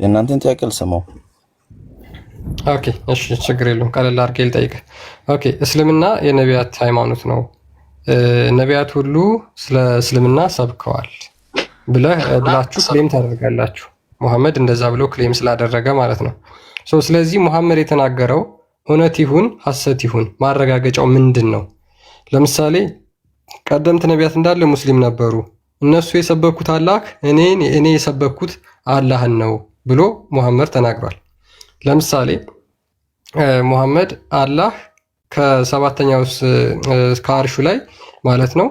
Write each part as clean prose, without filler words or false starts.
የእናንተን ጥያቄ አልሰማው። ኦኬ እሺ፣ ችግር የለውም። ቀለል አድርጌ ልጠይቅህ። ኦኬ እስልምና የነቢያት ሃይማኖት ነው፣ ነቢያት ሁሉ ስለ እስልምና ሰብከዋል ብላችሁ ክሌም ታደርጋላችሁ። ሙሐመድ እንደዛ ብሎ ክሌም ስላደረገ ማለት ነው። ስለዚህ ሙሐመድ የተናገረው እውነት ይሁን ሐሰት ይሁን ማረጋገጫው ምንድን ነው? ለምሳሌ ቀደምት ነቢያት እንዳለ ሙስሊም ነበሩ። እነሱ የሰበኩት አላህ እኔ የሰበኩት አላህን ነው ብሎ ሙሐመድ ተናግሯል። ለምሳሌ ሙሐመድ አላህ ከሰባተኛው ከአርሹ ላይ ማለት ነው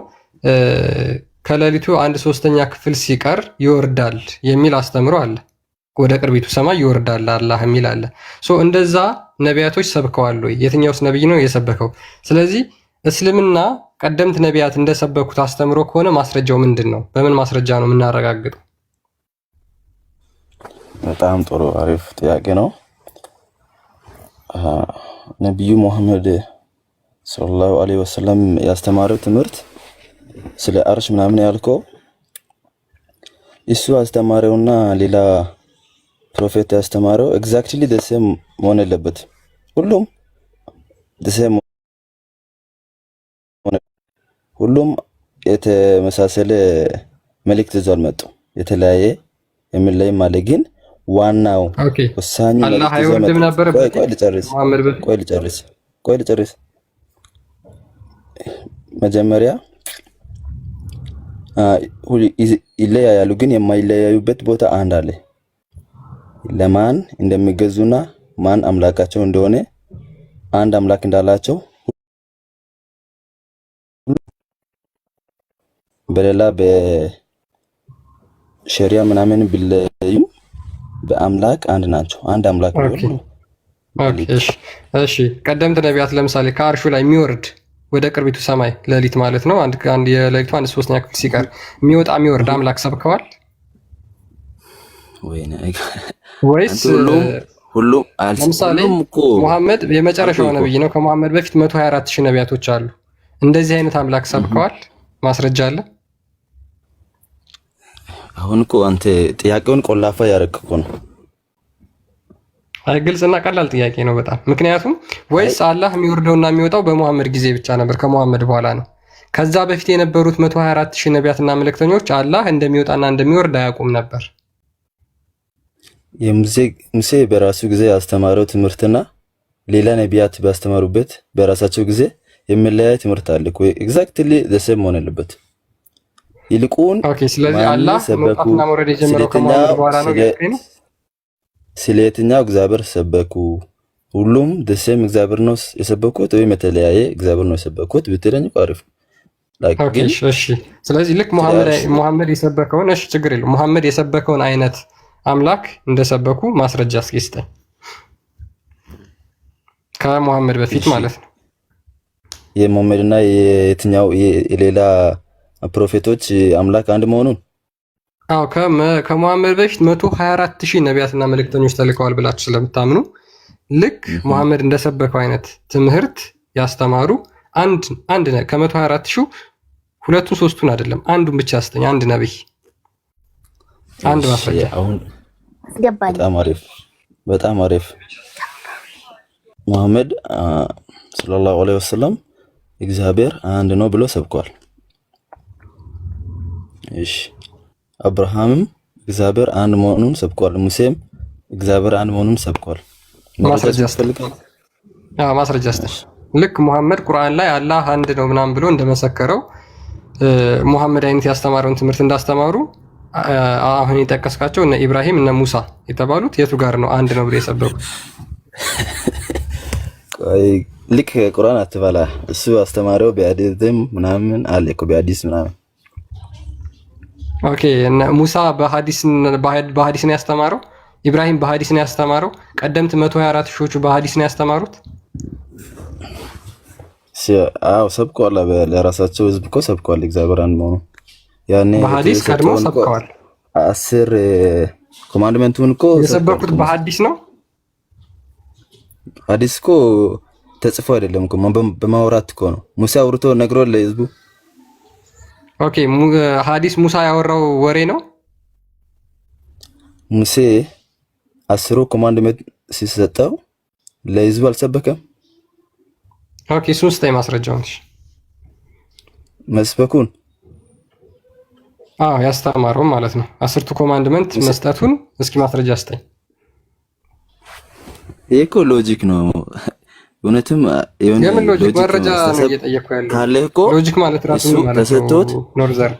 ከሌሊቱ 1/3 ክፍል ሲቀር ይወርዳል የሚል አስተምሮ አለ። ወደ ቅርቢቱ ሰማይ ይወርዳል አላህ የሚል አለ። እንደዛ ነቢያቶች ሰብከዋል ወይ? የትኛውስ ነቢይ ነው የሰበከው? ስለዚህ እስልምና ቀደምት ነቢያት እንደሰበኩት አስተምሮ ከሆነ ማስረጃው ምንድን ነው? በምን ማስረጃ ነው የምናረጋግጠው? በጣም ጥሩ አሪፍ ጥያቄ ነው። ነቢዩ ሙሐመድ ሰለላሁ ዐለይሂ ወሰለም ያስተማረው ትምህርት ስለ አርሽ ምናምን ያልከው እሱ አስተማረውና ሌላ ፕሮፌት ያስተማረው ኤግዛክትሊ ደሴም መሆን የለበት። ሁሉም ደሴም ሁሉም የተመሳሰለ መልእክት ይዘው አልመጡም። የተለያየ የሚለይ ማለት ግን ዋናው ወሳኝ አላህ አይወርድም ነበር። ቆይ ልጨርስ። መጀመሪያ ይለያያሉ፣ ግን የማይለያዩበት ቦታ አንድ አለ። ለማን እንደሚገዙና ማን አምላካቸው እንደሆነ አንድ አምላክ እንዳላቸው በሌላ በሸሪያ ምናምን ቢለያዩ በአምላክ አንድ ናቸው። አንድ አምላክ ነው። እሺ ቀደምት ነቢያት ለምሳሌ ከአርሹ ላይ የሚወርድ ወደ ቅርቢቱ ሰማይ ሌሊት ማለት ነው አንድ የሌሊቱ 1/3 ክፍል ሲቀር የሚወርድ አምላክ ሰብከዋል ወይስ ለምሳሌ ሙሐመድ የመጨረሻው ነብይ ነው? ከሙሐመድ በፊት 124,000 ነቢያቶች አሉ። እንደዚህ አይነት አምላክ ሰብከዋል? ማስረጃ አለ? አሁን እኮ አንተ ጥያቄውን ቆላፋ ያደረግህ እኮ ነው። አይ ግልጽና ቀላል ጥያቄ ነው በጣም። ምክንያቱም ወይስ አላህ የሚወርደውና የሚወጣው በሙሐመድ ጊዜ ብቻ ነበር፣ ከሙሐመድ በኋላ ነው? ከዛ በፊት የነበሩት 124,000 ነቢያትና መልእክተኞች አላህ እንደሚወጣና እንደሚወርድ አያውቁም ነበር። ሙሴ በራሱ ጊዜ ያስተማረው ትምህርትና ሌላ ነቢያት ባስተማሩበት በራሳቸው ጊዜ የሚለያይ ትምህርት አለ እኮ። ኤግዛክትሊ ዘሴም መሆን አለበት። ይልቁን ስለዚህ አላህ መውጣትና መውረድ የጀመረው ከሙሐመድ በኋላ ነው። ስለ የትኛው እግዚአብሔር ሰበኩ? ሁሉም ዘሴም እግዚአብሔር ነው የሰበኩት ወይም የተለያየ እግዚአብሔር ነው የሰበኩት ብትለኝ አሪፍ። እሺ ስለዚህ ልክ ሙሐመድ የሰበከውን ችግር የለውም። ሙሐመድ የሰበከውን አይነት አምላክ እንደሰበኩ ማስረጃ እስኪ ስጠኝ፣ ከሙሐመድ በፊት ማለት ነው። የሙሐመድና የትኛው የሌላ ፕሮፌቶች አምላክ አንድ መሆኑን? አዎ ከሙሐመድ በፊት 124,000 ነቢያትና መልእክተኞች ተልከዋል ብላችሁ ስለምታምኑ ልክ ሙሐመድ እንደሰበከው አይነት ትምህርት ያስተማሩ አንድ ከ124,000 ሁለቱን ሶስቱን አይደለም አንዱን ብቻ ስጠኝ፣ አንድ ነብይ፣ አንድ ማስረጃ። በጣም አሪፍ። ሙሐመድ ሰለላሁ ዐለይሂ ወሰለም እግዚአብሔር አንድ ነው ብሎ ሰብኳል። እሺ አብርሃምም እግዚአብሔር አንድ መሆኑን ሰብኳል። ሙሴም እግዚአብሔር አንድ መሆኑን ሰብኳል። ማስረጃ ስጠኝ። ልክ ሙሐመድ ቁርአን ላይ አላህ አንድ ነው ምናምን ብሎ እንደመሰከረው ሙሐመድ አይነት ያስተማረውን ትምህርት እንዳስተማሩ አሁን የጠቀስካቸው እነ ኢብራሂም እነ ሙሳ የተባሉት የቱ ጋር ነው አንድ ነው ብሎ የሰበኩት? ልክ ቁርአን አትበላ። እሱ አስተማረው በሐዲስም ምናምን አለ እኮ በሐዲስ ምናምን። ሙሳ በሐዲስ ነው ያስተማረው። ኢብራሂም በሐዲስ ነው ያስተማረው። ቀደምት 124 ሺዎቹ በሐዲስ ነው ያስተማሩት። ሰብከዋል። ለራሳቸው ህዝብ እኮ ሰብከዋል እግዚአብሔር አንድ መሆኑ። ያኔ በሐዲስ ቀድሞ ሰብከዋል። 10 ኮማንድመንቱን እኮ የሰበኩት በሐዲስ ነው። ሐዲስ እኮ ተጽፎ አይደለም እኮ በማውራት እኮ ነው። ሙሳ አውርቶ ነግሮ ለህዝቡ። ሐዲስ ሙሳ ያወራው ወሬ ነው። ሙሴ 10 ኮማንድመንት ሲሰጠው ለህዝቡ አልሰበከም? ኦኬ እሱን ስታይ ማስረጃውን እሺ። መስበኩን ያስተማረው ማለት ነው። 10ቱ ኮማንድመንት መስጠቱን እስኪ ማስረጃ ስጠኝ። ይሄ እኮ ሎጂክ ነው። እውነትም የምን ሎጂክ? መረጃ ነው እየጠየቅኩ ያለው ካለ እኮ ሎጂክ ማለት ራሱ ማለት ነው። ኖርዘር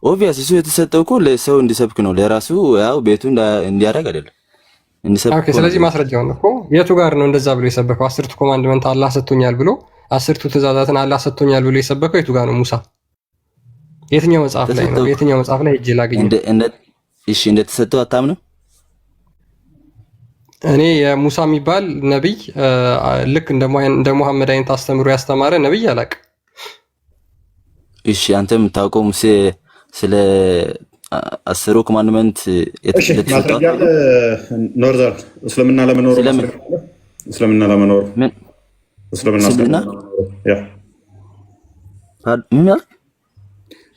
ኦብቪየስ እሱ የተሰጠው እኮ ለሰው እንዲሰብክ ነው፣ ለራሱ ያው ቤቱ እንዲያደርግ አይደለም፣ እንዲሰብክ። ኦኬ ስለዚህ ማስረጃውን እኮ የቱ ጋር ነው እንደዛ ብሎ የሰበከው? 10ቱ ኮማንድመንት አላህ ሰጥቶኛል ብሎ 10ቱ ትእዛዛትን አላህ ሰጥቶኛል ብሎ የሰበከው የቱ ጋር ነው? ሙሳ የትኛው መጽሐፍ ላይ ነው? የትኛው መጽሐፍ ላይ እጄ ላገኝ? እሺ እንደተሰጠው አታምንም? እኔ የሙሳ የሚባል ነብይ ልክ እንደ ሙሐመድ አይነት አስተምሮ ያስተማረ ነብይ አላውቅም። እሺ አንተ የምታውቀው ሙሴ ስለ 10 ኮማንድመንት የተሰጠው ኖርዘር እስልምና ለመኖር ምን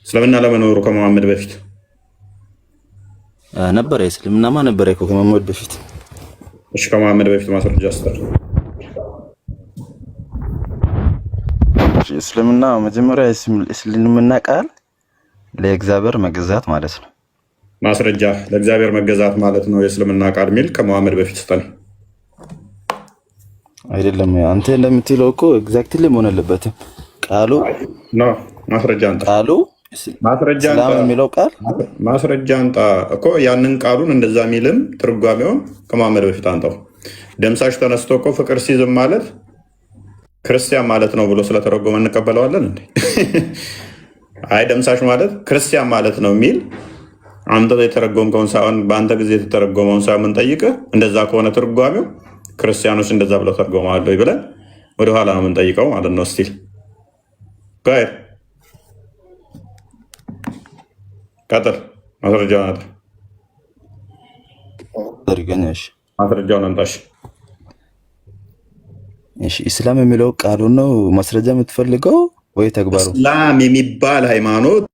እስልምና ለመኖሩ ከመሐመድ በፊት ነበረ። እስልምናማ ነበረ እኮ ከመሐመድ በፊት። እሺ ከመሐመድ በፊት ማስረጃ አስተር እስልምና መጀመሪያ እስልምና ቃል ለእግዚአብሔር መገዛት ማለት ነው። ማስረጃ ለእግዚአብሔር መገዛት ማለት ነው የእስልምና ቃል ሚል ከመሐመድ በፊት ስጠን። አይደለም አንተ እንደምትለው እኮ ኤግዛክትሊ መሆን አለበትም ቃሉ ነው። ማስረጃ አንተ ቃሉ ሰላም የሚለው ቃል ማስረጃ አንተ እኮ ያንን ቃሉን እንደዛ ሚልም ትርጓሜውን ከመሐመድ በፊት አንተው። ደምሳሽ ተነስቶ እኮ ፍቅር ሲዝም ማለት ክርስቲያን ማለት ነው ብሎ ስለተረጎመ እንቀበለዋለን እንዴ? አይ ደምሳሽ ማለት ክርስቲያን ማለት ነው የሚል አንተ የተረጎምከውን ሳይሆን በአንተ ጊዜ የተተረጎመውን ሳይሆን የምንጠይቅህ። እንደዛ ከሆነ ትርጓሜው ክርስቲያኖች እንደዛ ብለው ተርጎመዋል ብለን ወደኋላ ነው የምንጠይቀው ማለት ነው። ስቲል ጋር ቀጥል። ማስረጃውን አጥር ማስረጃውን አምጣሽ። እሺ ኢስላም የሚለው ቃሉ ነው ማስረጃ የምትፈልገው ወይ ተግባሩ? ኢስላም የሚባል ሃይማኖት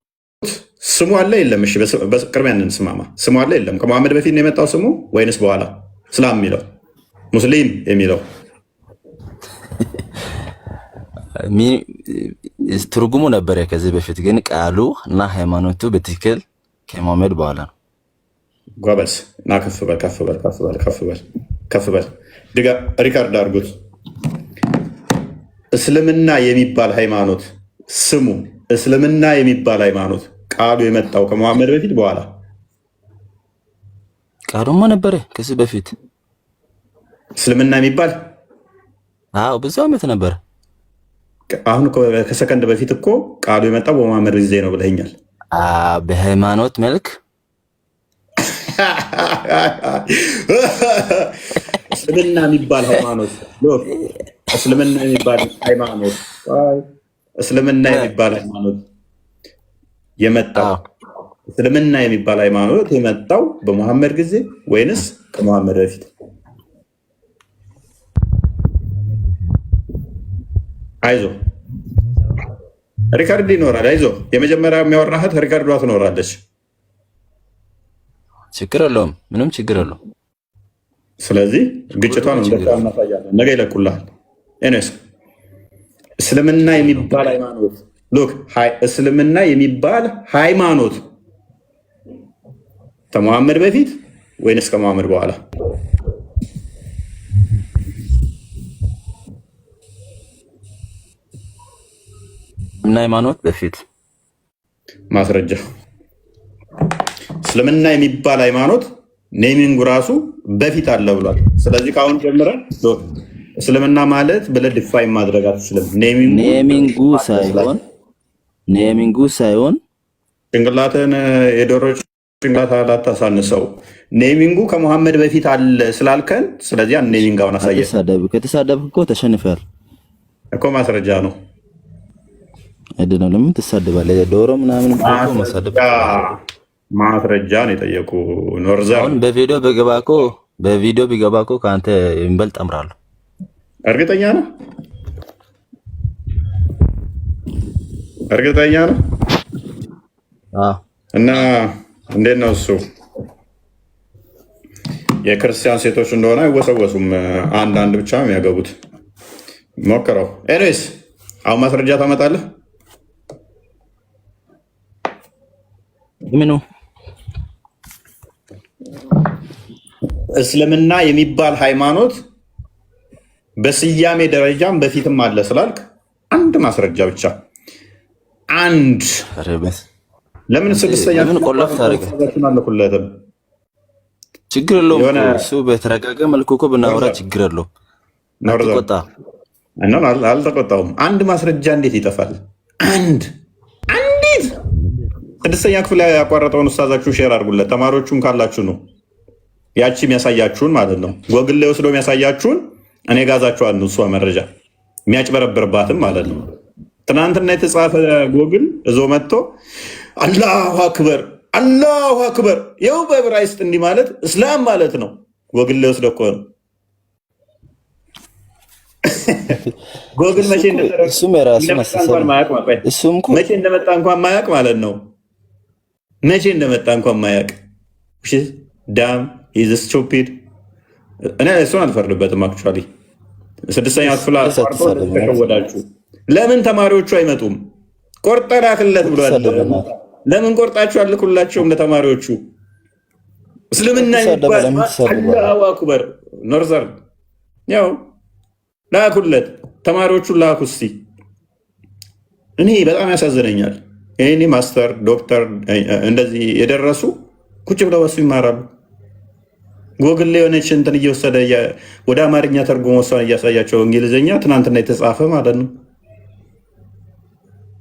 ስሙ አለ የለም? እሺ በቅድሚያ እንስማማ። ስሙ አለ የለም? ከመሐመድ በፊት ነው የመጣው ስሙ ወይንስ በኋላ? እስላም የሚለው ሙስሊም የሚለው ትርጉሙ ነበረ ከዚህ በፊት ግን ቃሉ እና ሃይማኖቱ በትክክል ከመሐመድ በኋላ ነው። ጎበዝ እና ከፍ በል ድጋ ሪካርድ አድርጉት። እስልምና የሚባል ሃይማኖት ስሙ እስልምና የሚባል ሃይማኖት ቃሉ የመጣው ከመሐመድ በፊት በኋላ? ቃሉማ ነበረ ከዚህ በፊት እስልምና የሚባል ብዙ ዓመት ነበረ። አሁን ከሰከንድ በፊት እኮ ቃሉ የመጣው በመሐመድ ጊዜ ነው ብለኸኛል። በሃይማኖት መልክ እስልምና የሚባል ሃይማኖት እስልምና የሚባል ሃይማኖት የመጣው እስልምና የሚባል ሃይማኖት የመጣው በመሐመድ ጊዜ ወይንስ ከመሐመድ በፊት? አይዞ ሪካርድ ይኖራል። አይዞ የመጀመሪያ የሚያወራህት ሪካርዷ ትኖራለች። ችግር የለውም፣ ምንም ችግር የለውም። ስለዚህ ግጭቷን እናሳያለን፣ ነገ ይለቁልሃል። ኤኒዌይስ እስልምና የሚባል ሃይማኖት ሉክ እስልምና የሚባል ሃይማኖት ከመሐመድ በፊት ወይንስ ከመሐመድ በኋላ? እና ሃይማኖት በፊት ማስረጃ እስልምና የሚባል ሃይማኖት ኔሚንጉ ራሱ በፊት አለ ብሏል። ስለዚህ ከአሁን ጀምረን እስልምና ማለት ብለህ ዲፋይን ማድረግ አትችልም። ኔሚንጉ ሳይሆን ጭንቅላትን የዶሮ ጭንቅላት አላታሳንሰው። ኔሚንጉ ከመሐመድ በፊት አለ ስላልከን፣ ስለዚህ ያን ኔሚንግ አሁን አሳየህ። ከተሳደብክ እኮ ተሸንፈሃል እኮ ማስረጃ ነው አይደለም? ለምን ትሳደባለህ? ዶሮ ምናምን መሳደብ ማስረጃ ነው የጠየቁ። ኖርዘር አሁን በቪዲዮ ቢገባ እኮ ከአንተ ይበልጥ አምራለሁ። እርግጠኛ ነው? እርግጠኛ ነው? እና እንዴት ነው እሱ? የክርስቲያን ሴቶች እንደሆነ አይወሰወሱም። አንድ ብቻ ነው የሚያገቡት። ሞክረው። ኤኒዌይስ አሁን ማስረጃ ታመጣለህ? ምኑ እስልምና የሚባል ሃይማኖት በስያሜ ደረጃም በፊትም አለ ስላልክ አንድ ማስረጃ ብቻ አንድ። ለምን ስድስተኛ ቆላፍ አለኩለትም? ችግር የለውም እሱ በተረጋጋ መልኩ እኮ ብናወራ ችግር የለውም። አትቆጣ። አልተቆጣውም። አንድ ማስረጃ እንዴት ይጠፋል? አንዲት ስድስተኛ ክፍል ያቋረጠውን ኡስታዛችሁ ሼር አድርጉለት። ተማሪዎቹም ካላችሁ ነው ያቺ የሚያሳያችሁን ማለት ነው። ጎግል ላይ ወስዶ የሚያሳያችሁን እኔ ጋዛችኋል። እሷ መረጃ የሚያጭበረብርባትም ማለት ነው። ትናንትና የተጻፈ ጎግል እዞ መጥቶ አላሁ አክበር አላሁ አክበር፣ ይኸው በዕብራይስጥ እንዲህ ማለት እስላም ማለት ነው። ጎግል ላይ ወስዶ እኮ ነው። ጎግል መቼ እንደመጣ እንኳን ማያውቅ ማለት ነው። መቼ እንደመጣ እንኳን ማያውቅ ዳም ኢዝ ስቱፒድ። እኔ እሱን አልፈርድበትም። አክቹዋሊ ስድስተኛ ክፍል ተሸወዳችሁ። ለምን ተማሪዎቹ አይመጡም? ቆርጠ ላክለት ብሏል። ለምን ቆርጣችሁ አልኩላቸውም ለተማሪዎቹ? እስልምና ይባል አላሁ አክበር ኖርዘርን ያው ላኩለት፣ ተማሪዎቹን ላኩ እስቲ። እኔ በጣም ያሳዝነኛል። ይሄኔ ማስተር ዶክተር እንደዚህ የደረሱ ቁጭ ብለው በሱ ይማራሉ። ጎግል ላይ የሆነች እንትን እየወሰደ ወደ አማርኛ ተርጉሞ እሷን እያሳያቸው እንግሊዝኛ ትናንትና የተጻፈ ማለት ነው።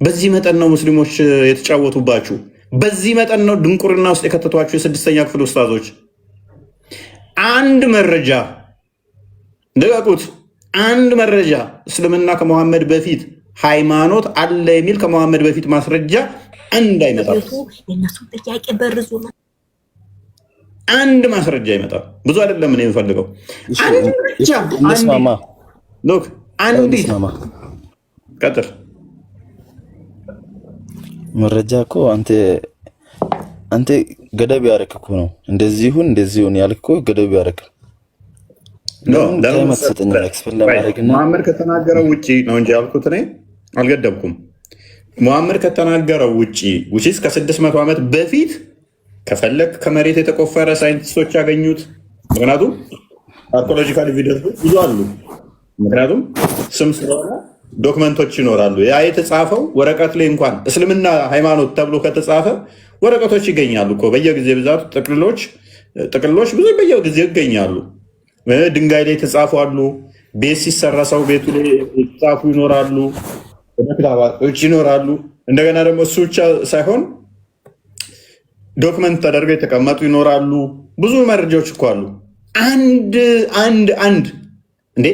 በዚህ መጠን ነው ሙስሊሞች የተጫወቱባችሁ። በዚህ መጠን ነው ድንቁርና ውስጥ የከተቷችሁ የስድስተኛ ክፍል ኡስታዞች። አንድ መረጃ ልቀቁት። አንድ መረጃ እስልምና ከመሐመድ በፊት ሃይማኖት አለ የሚል ከመሐመድ በፊት ማስረጃ እንዳይመጣ አንድ ማስረጃ ይመጣል። ብዙ አይደለም እኔ የምፈልገው አንዲት ቀጥር መረጃ እኮ አንተ ገደብ ያደረክ እኮ ነው። እንደዚሁን እንደዚሁን ያልክ እኮ ገደብ ያደረክ መሐመድ ከተናገረው ውጭ ነው እንጂ ያልኩት እኔ አልገደብኩም። መሐመድ ከተናገረው ውጭ ውጪስ ከ600 ዓመት በፊት ከፈለግ ከመሬት የተቆፈረ ሳይንቲስቶች ያገኙት። ምክንያቱም አርኪኦሎጂካል ኤቪደንሶች ብዙ አሉ። ምክንያቱም ስም ስለሆነ ዶክመንቶች ይኖራሉ። ያ የተጻፈው ወረቀት ላይ እንኳን እስልምና ሃይማኖት ተብሎ ከተጻፈ ወረቀቶች ይገኛሉ እኮ በየጊዜ ብዛቱ ጥቅሎች ብዙ በየጊዜው ይገኛሉ። ድንጋይ ላይ የተጻፉ አሉ። ቤት ሲሰራ ሰው ቤቱ ላይ የተጻፉ ይኖራሉ፣ ክታቦች ይኖራሉ። እንደገና ደግሞ እሱ ብቻ ሳይሆን ዶክመንት ተደርገው የተቀመጡ ይኖራሉ። ብዙ መረጃዎች እኮ አሉ። አንድ እንዴ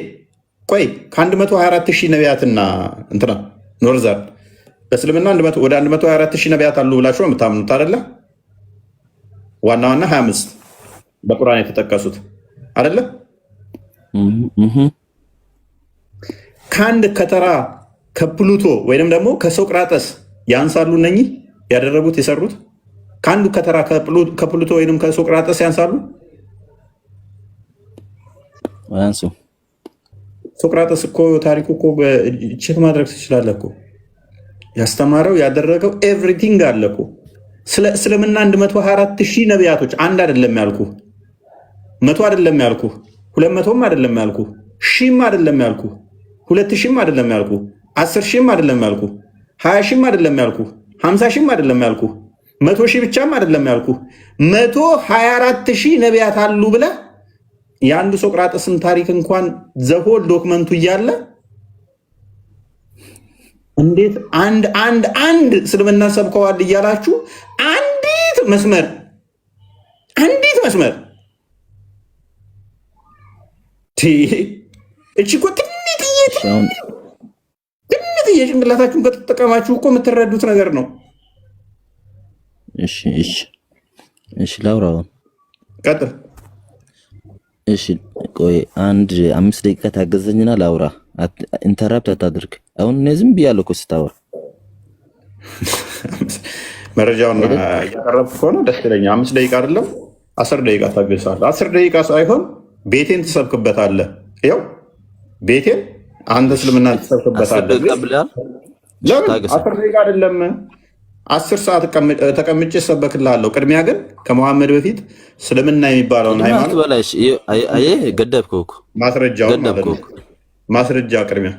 ቆይ ከ124 ሺህ ነቢያትና እንትና ኖርዘር በእስልምና ወደ 124 ሺህ ነቢያት አሉ ብላችሁ የምታምኑት አይደለ? ዋና 25 በቁርአን የተጠቀሱት አይደለ? ከአንድ ከተራ ከፕሉቶ ወይንም ደግሞ ከሶቅራጠስ ያንሳሉ? እነኚህ ያደረጉት የሰሩት ከአንዱ ከተራ ከፕሉቶ ወይንም ከሶቅራጠስ ያንሳሉ? አያንሱ። ሶቅራጠስ እኮ ታሪኩ እኮ ቼክ ማድረግ ትችላለህ እኮ። ያስተማረው ያደረገው ኤቭሪቲንግ አለ እኮ። ስለ እስልምና 124 ሺህ ነቢያቶች አንድ አይደለም ያልኩ፣ 100 አይደለም ያልኩ፣ 200ም አይደለም ያልኩ፣ ሺህም አይደለም ያልኩ፣ 2000ም አይደለም ያልኩ፣ 10 ሺህም አይደለም ያልኩ፣ 20 ሺህም አይደለም ያልኩ፣ 50 ሺህም አይደለም ያልኩ፣ 100 ሺህ ብቻም አይደለም ያልኩ። 124 ሺህ ነቢያት አሉ ብለህ የአንዱ ሶቅራጠስን ታሪክ እንኳን ዘሆል ዶክመንቱ እያለ እንዴት አንድ እስልምና ሰብከዋል እያላችሁ አንዲት መስመር እቺ እኮ ትንትዬ ጭንቅላታችሁን ከተጠቀማችሁ እኮ የምትረዱት ነገር ነው። እሺ ላውራው ቀጥል። እሺ ቆይ 5 ደቂቃ ታገዘኝና ላውራ። ኢንተራፕት አታድርግ። አሁን እኔ ዝም ብያለሁ እኮ ስታወራ። መረጃውን እያቀረብኩ ከሆነ ደስ ይለኛል። 5 ደቂቃ አይደለም 10 ደቂቃ ታገሳለህ። 10 ደቂቃ ሳይሆን ቤቴን ትሰብክበታለህ። ይኸው ቤቴን አንተ እስልምና ትሰብክበታለህ። ለምን 10 ደቂቃ አይደለም 10 ሰዓት ተቀምጬ እሰበክልሃለሁ። ቅድሚያ ግን ከመሐመድ በፊት እስልምና የሚባለውን ሃይማኖት ገደብከው እኮ ማስረጃ ቅድሚያ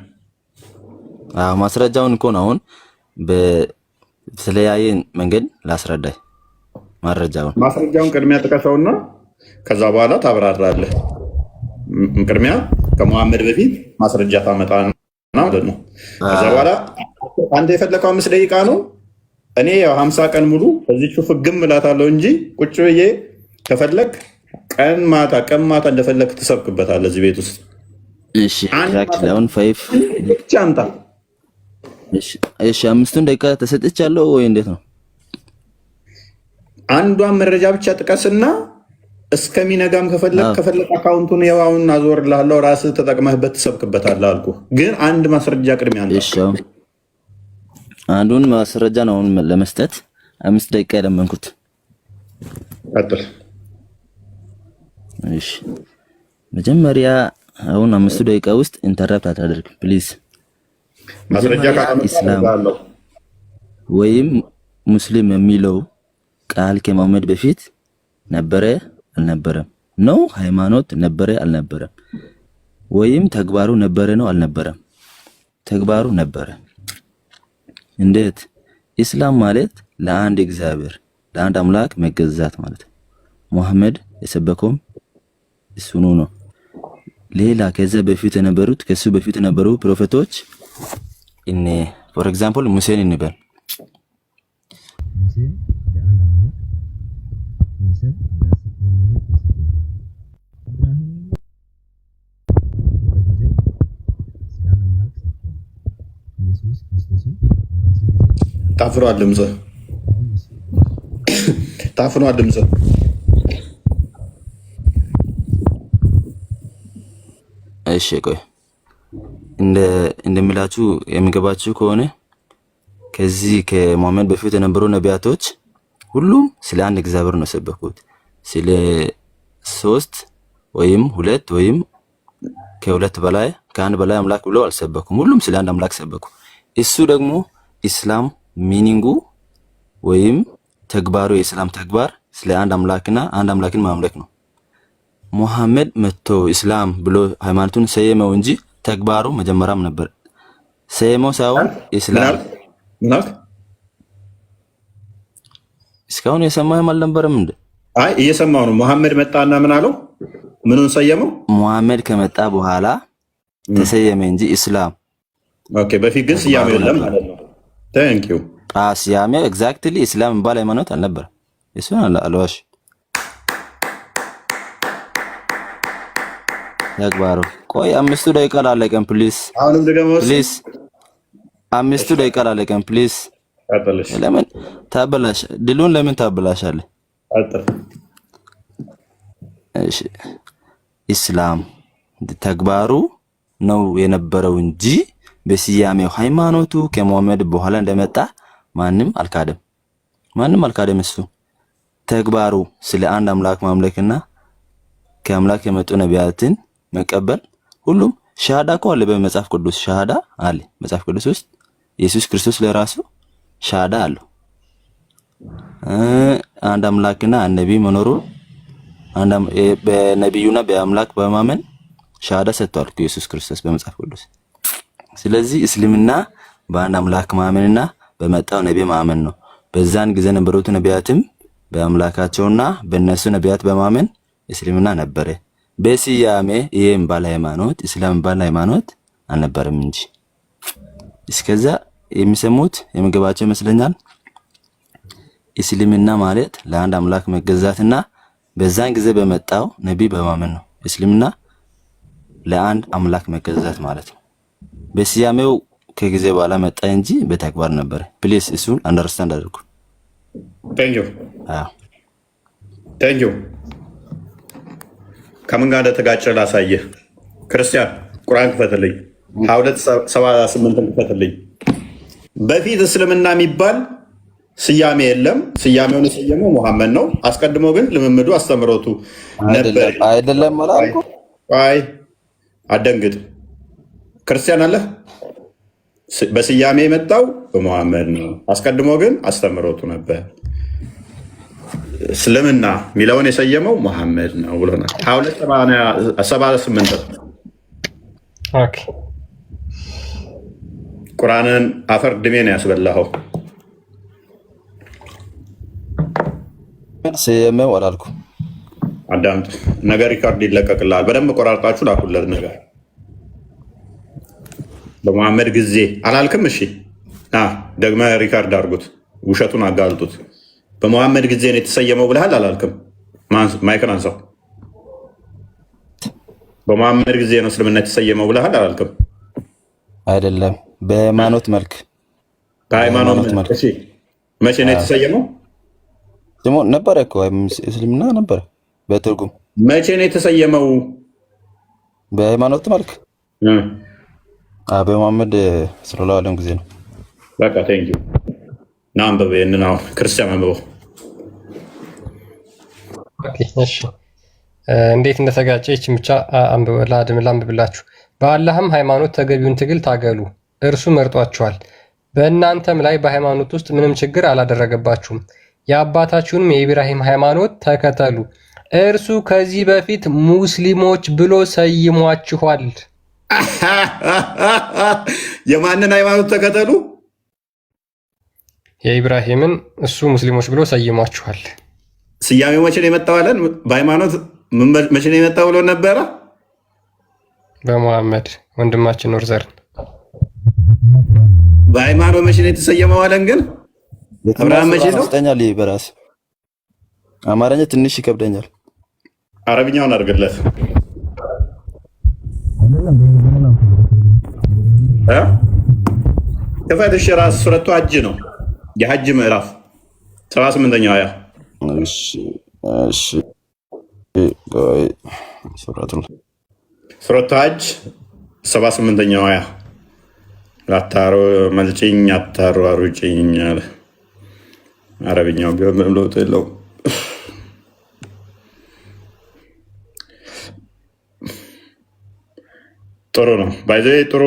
ማስረጃውን እኮ ነው አሁን በተለያየ መንገድ ላስረዳይ። ማስረጃውን ቅድሚያ ጥቀሰውና ከዛ በኋላ ታብራራለህ። ቅድሚያ ከመሐመድ በፊት ማስረጃ ታመጣና ማለት ነው። ከዛ በኋላ አንተ የፈለከው 5 ደቂቃ ነው። እኔ ያው 50 ቀን ሙሉ እዚቹ ፍግም እላታለሁ እንጂ ቁጭ ብዬ ከፈለክ ቀን ማታ እንደፈለክ ትሰብክበታለህ እዚህ ቤት ውስጥ። እሺ አሁን 5 ብቻ አምጣ። እሺ 5 ደቂቃ ተሰጥቻለሁ ወይ እንዴት ነው? አንዷን መረጃ ብቻ ጥቀስና እስከሚነጋም ከፈለክ አካውንቱን ያው አሁን አዞርልሃለሁ ራስህ ተጠቅመህበት ትሰብክበታለህ አልኩህ። ግን አንድ ማስረጃ ቅድሚያ አንተ። እሺ አንዱን ማስረጃ ነው ለመስጠት 5 ደቂቃ ያለመንኩት። ቀጥል። እሺ መጀመሪያ አሁን 5 ደቂቃ ውስጥ ኢንተራፕት አታደርግ ፕሊዝ። ማስረጃ ካለመጣለሁ ወይም ሙስሊም የሚለው ቃል ከመሐመድ በፊት ነበረ አልነበረም ነው? ሃይማኖት ነበረ አልነበረም? ወይም ተግባሩ ነበረ ነው አልነበረም? ተግባሩ ነበረ። እንዴት? ኢስላም ማለት ለአንድ እግዚአብሔር ለአንድ አምላክ መገዛት ማለት ነው። መሐመድ የሰበከውም እሱኑ ነው። ሌላ ከዛ በፊት የነበሩ ፕሮፌቶች ፎር ኤግዛምፕል ሙሴን እንበል። ታፍኗል ድምጽ። እሺ ቆይ እንደምላችሁ የሚገባችሁ ከሆነ ከዚህ ከመሐመድ በፊት የነበሩ ነቢያቶች ሁሉም ስለ አንድ እግዚአብሔር ነው የሰበኩት። ስለ 3 ወይም 2 ወይም ከ2 በላይ ከአንድ በላይ አምላክ ብለው አልሰበኩም። ሁሉም ስለ አንድ አምላክ ሰበኩ። እሱ ደግሞ ኢስላም ሚኒንጉ ወይም ተግባሩ የኢስላም ተግባር ስለ አንድ አምላክና አንድ አምላክን ማምለክ ነው። መሐመድ መጥቶ ኢስላም ብሎ ሃይማኖቱን ሰየመው እንጂ ተግባሩ መጀመሪያም ነበር። ሰየመው ሳይሆን ኢስላም እስካሁን የሰማህም አልነበረም እንዴ? አይ እየሰማው ነው። መሐመድ መጣና ምን አለው? ምኑን ሰየመው? መሐመድ ከመጣ በኋላ ተሰየመ እንጂ ኢስላም። ኦኬ በፊት ግን ስያሜ የለም ማለት ነው። ታንክ ዩ ስያሜ ኤግዛክትሊ ኢስላም ባለ ሃይማኖት አልነበረ። እሱ አልዋሽ ተግባሩ። ቆይ 5 ደቂቃ ላለቀን ፕሊዝ። አሁንም ደግሞ ፕሊዝ 5 ደቂቃ ላለቀን ፕሊዝ። አጥልሽ ለምን ታበላሽ? ድሉን ለምን ታበላሻለህ? አጥል እሺ ኢስላም ተግባሩ ነው የነበረው እንጂ በስያሜው ሃይማኖቱ ከመሐመድ በኋላ እንደመጣ ማንም አልካደም። እሱ ተግባሩ ስለ አንድ አምላክ ማምለክና ከአምላክ የመጡ ነቢያትን መቀበል ሁሉም ሻሃዳ እኮ አለ በመጽሐፍ ቅዱስ። ሻሃዳ አለ መጽሐፍ ቅዱስ ውስጥ ኢየሱስ ክርስቶስ ለራሱ ሻሃዳ አለው። አንድ አምላክና ነቢ መኖሩ በነቢዩና በአምላክ በማመን ሻሃዳ ሰጥቷል ኢየሱስ ክርስቶስ በመጽሐፍ ቅዱስ። ስለዚህ እስልምና በአንድ አምላክ ማመንና በመጣው ነቢ ማመን ነው። በዛን ጊዜ ነበሩት ነቢያትም በአምላካቸውና በእነሱ ነቢያት በማመን እስልምና ነበረ። በስያሜ ይሄም ባለ ሃይማኖት እስላም ባለ ሃይማኖት አልነበረም እንጂ እስከዛ የሚሰሙት የሚገባቸው ይመስለኛል። እስልምና ማለት ለአንድ አምላክ መገዛትና በዛን ጊዜ በመጣው ነቢ በማመን ነው። እስልምና ለአንድ አምላክ መገዛት ማለት ነው። በስያሜው ከጊዜ በኋላ መጣ እንጂ በተግባር ነበር። ፕሊዝ እሱን አንደርስታንድ አድርጉ። ቴንክ ዩ ከምን ጋር እንደተጋጨ ላሳየህ። ክርስቲያን ቁርአን ክፈትልኝ፣ 2278 ክፈትልኝ። በፊት እስልምና የሚባል ስያሜ የለም። ስያሜውን የሰየመው ሙሐመድ ነው። አስቀድሞ ግን ልምምዱ አስተምሮቱ ነበር። አይደለም አላልኩም። አይ አደንግጥ። ክርስቲያን አለ በስያሜ የመጣው በሙሐመድ ነው። አስቀድሞ ግን አስተምሮቱ ነበር። እስልምና የሚለውን የሰየመው ሙሐመድ ነው ብሎናል። 2278 ቁርአንን አፈር ድሜ ነው ያስበላኸው። ስያሜው አላልኩም። አዳምጥ። ነገር ሪካርድ ይለቀቅልሃል። በደንብ ቆራርጣችሁ ላኩለት ነገር በሙሐመድ ጊዜ አላልክም። እሺ ደግመህ ሪካርድ አድርጉት፣ ውሸቱን አጋልጡት። በሙሐመድ ጊዜ ነው የተሰየመው ብለሃል አላልክም? ማይክን አንሳው። በሙሐመድ ጊዜ ነው እስልምና የተሰየመው ብለሃል አላልክም? አይደለም፣ በሃይማኖት መልክ። በሃይማኖት መልክ። እሺ መቼ ነው የተሰየመው? ደግሞ ነበረ እኮ እስልምና ነበረ። በትርጉም መቼ ነው የተሰየመው? በሃይማኖት መልክ በሙሐመድ ሰለላሁ ዐለይሂ ጊዜ ነው። በቃ ቴንኪው። ና አንብበው፣ ይሄንን አሁን ክርስቲያን አንብበው። እሺ እንዴት እንደተጋጨ ይህችን ብቻ ላንብብላችሁ። በአላህም ሃይማኖት ተገቢውን ትግል ታገሉ፣ እርሱ መርጧችኋል። በእናንተም ላይ በሃይማኖት ውስጥ ምንም ችግር አላደረገባችሁም። የአባታችሁንም የኢብራሂም ሃይማኖት ተከተሉ፣ እርሱ ከዚህ በፊት ሙስሊሞች ብሎ ሰይሟችኋል። የማንን ሃይማኖት ተከተሉ? የኢብራሂምን። እሱ ሙስሊሞች ብሎ ሰይሟችኋል። ስያሜው መቼ ነው የመጣው አለን? በሃይማኖት መቼ ነው የመጣው ብሎ ነበረ? በሙሐመድ ወንድማችን ኑር ዘርን። በሃይማኖት መቼ ነው የተሰየመው አለን? ግን አብርሃም መቼ ነው? በራስ አማርኛ ትንሽ ይከብደኛል። አረብኛውን አድርግለት። ክፈት። እሺ ራስ ሱረቱ ሐጅ ነው፣ የሐጅ ምዕራፍ 78ኛው አያ። ሱረቱ ሐጅ 78ኛው አያ። አታሮ መልጭኝ አታሮ አሩጭኝ አለ። አረብኛው ቢሆን ምንም ለውጥ የለውም። ጥሩ ነው። ባይዘ ጥሩ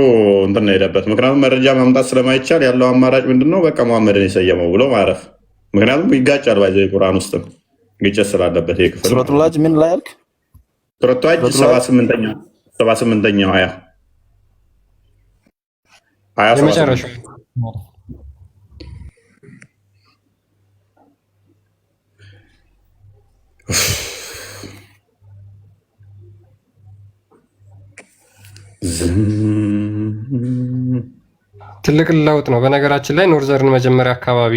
እንትን ነው የሄደበት። ምክንያቱም መረጃ ማምጣት ስለማይቻል ያለው አማራጭ ምንድነው? በቃ ሙሐመድን የሰየመው ብሎ ማረፍ። ምክንያቱም ይጋጫል። ባይዘ ቁርአን ውስጥም ግጭት ስላለበት ይሄ ክፍል ሱረቱል ሐጅ ምን ላይ አልክ? ሱረቱል ሐጅ 78ኛው አያ የመጨረሻው ትልቅ ለውጥ ነው። በነገራችን ላይ ኖርዘርን መጀመሪያ አካባቢ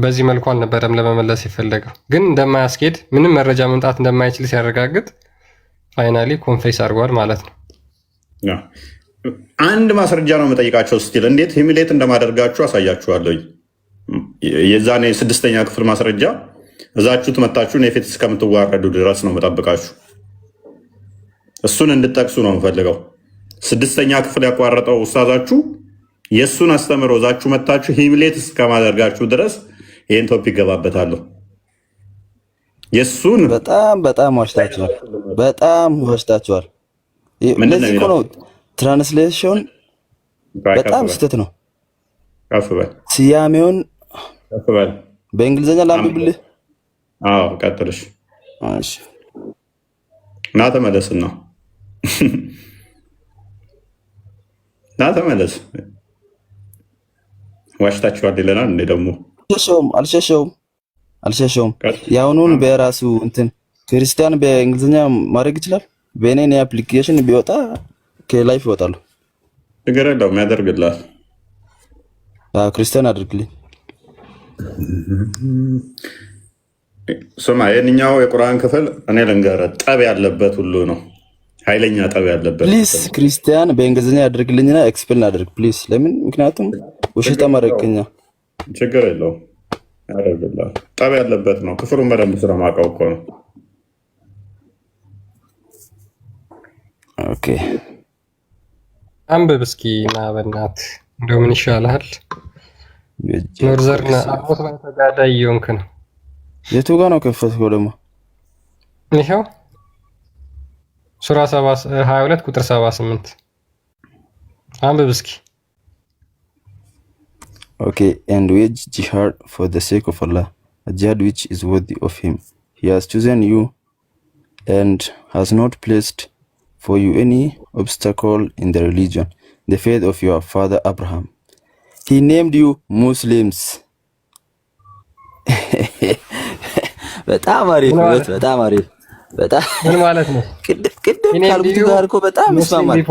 በዚህ መልኩ አልነበረም ለመመለስ የፈለገው፣ ግን እንደማያስኬድ ምንም መረጃ መምጣት እንደማይችል ሲያረጋግጥ ፋይናሊ ኮንፌስ አድርጓል ማለት ነው። አንድ ማስረጃ ነው የምጠይቃቸው ስቲል እንዴት ሂሚሌት እንደማደርጋችሁ አሳያችኋለሁ። የዛኔ 6ኛ ክፍል ማስረጃ እዛችሁት መታችሁን የፊት እስከምትዋረዱ ድረስ ነው የምጠብቃችሁ። እሱን እንድጠቅሱ ነው የምፈልገው። 6ኛ ክፍል ያቋረጠው ኡስታዛችሁ የእሱን አስተምሮ እዛችሁ መታችሁ ሂሚሌት እስከማደርጋችሁ ድረስ ይህን ቶፒክ ገባበታለሁ። የእሱን በጣም ዋሽታችኋል። በጣም ዋሽታችኋል። እንደዚህ እኮ ነው ትራንስሌሽን በጣም ስህተት ነው። ስያሜውን በእንግሊዝኛ ላንብብልህ። ቀጥልሽ ና ተመለስና ና ተመለስ። ዋሽታችኋል ይለናል እንዴ ደግሞ? አልሸሸውም። የአሁኑን በራሱ እንትን ክርስቲያን በእንግሊዝኛ ማድረግ ይችላል። በእኔ አፕሊኬሽን ቢወጣ ከላይፍ ይወጣሉ። ችግር የለውም ያደርግልሃል። ክርስቲያን አድርግልኝ። ስማ የእኛው የቁርአን ክፍል እኔ ልንገርህ ጠብ ያለበት ሁሉ ነው። ኃይለኛ ጠብ ያለበት ፕሊዝ ክርስቲያን በእንግሊዝኛ ያደርግልኝና ኤክስፕሌን አድርግ ፕሊዝ። ለምን? ምክንያቱም ውሸት ማድረግኛ ችግር የለውም ያደርግልሃል። ጠብ ያለበት ነው። ክፍሉን በደንብ ስለማውቀው እኮ ነው። ኦኬ አንብብ እስኪ ና በእናትህ እንደው ምን ይሻልሃል? ኖርዘርን አሞስ ላይ ተጋዳይ እየሆንክ ነው። የቱ ጋር ነው ከፈትከው ደግሞ? ይኸው ሱራ 22 ቁጥር 78 አንብብ እስኪ። Okay, and wage jihad for the sake of Allah, a jihad which is worthy of him. He has chosen you and has not placed for you any obstacle in the religion, the faith of your father Abraham. He named you Muslims. በጣም አሪፍ በጣም አሪፍ በጣም ምን ማለት ነው? ቅድም ካልኩት ጋር እኮ በጣም ይስማማል።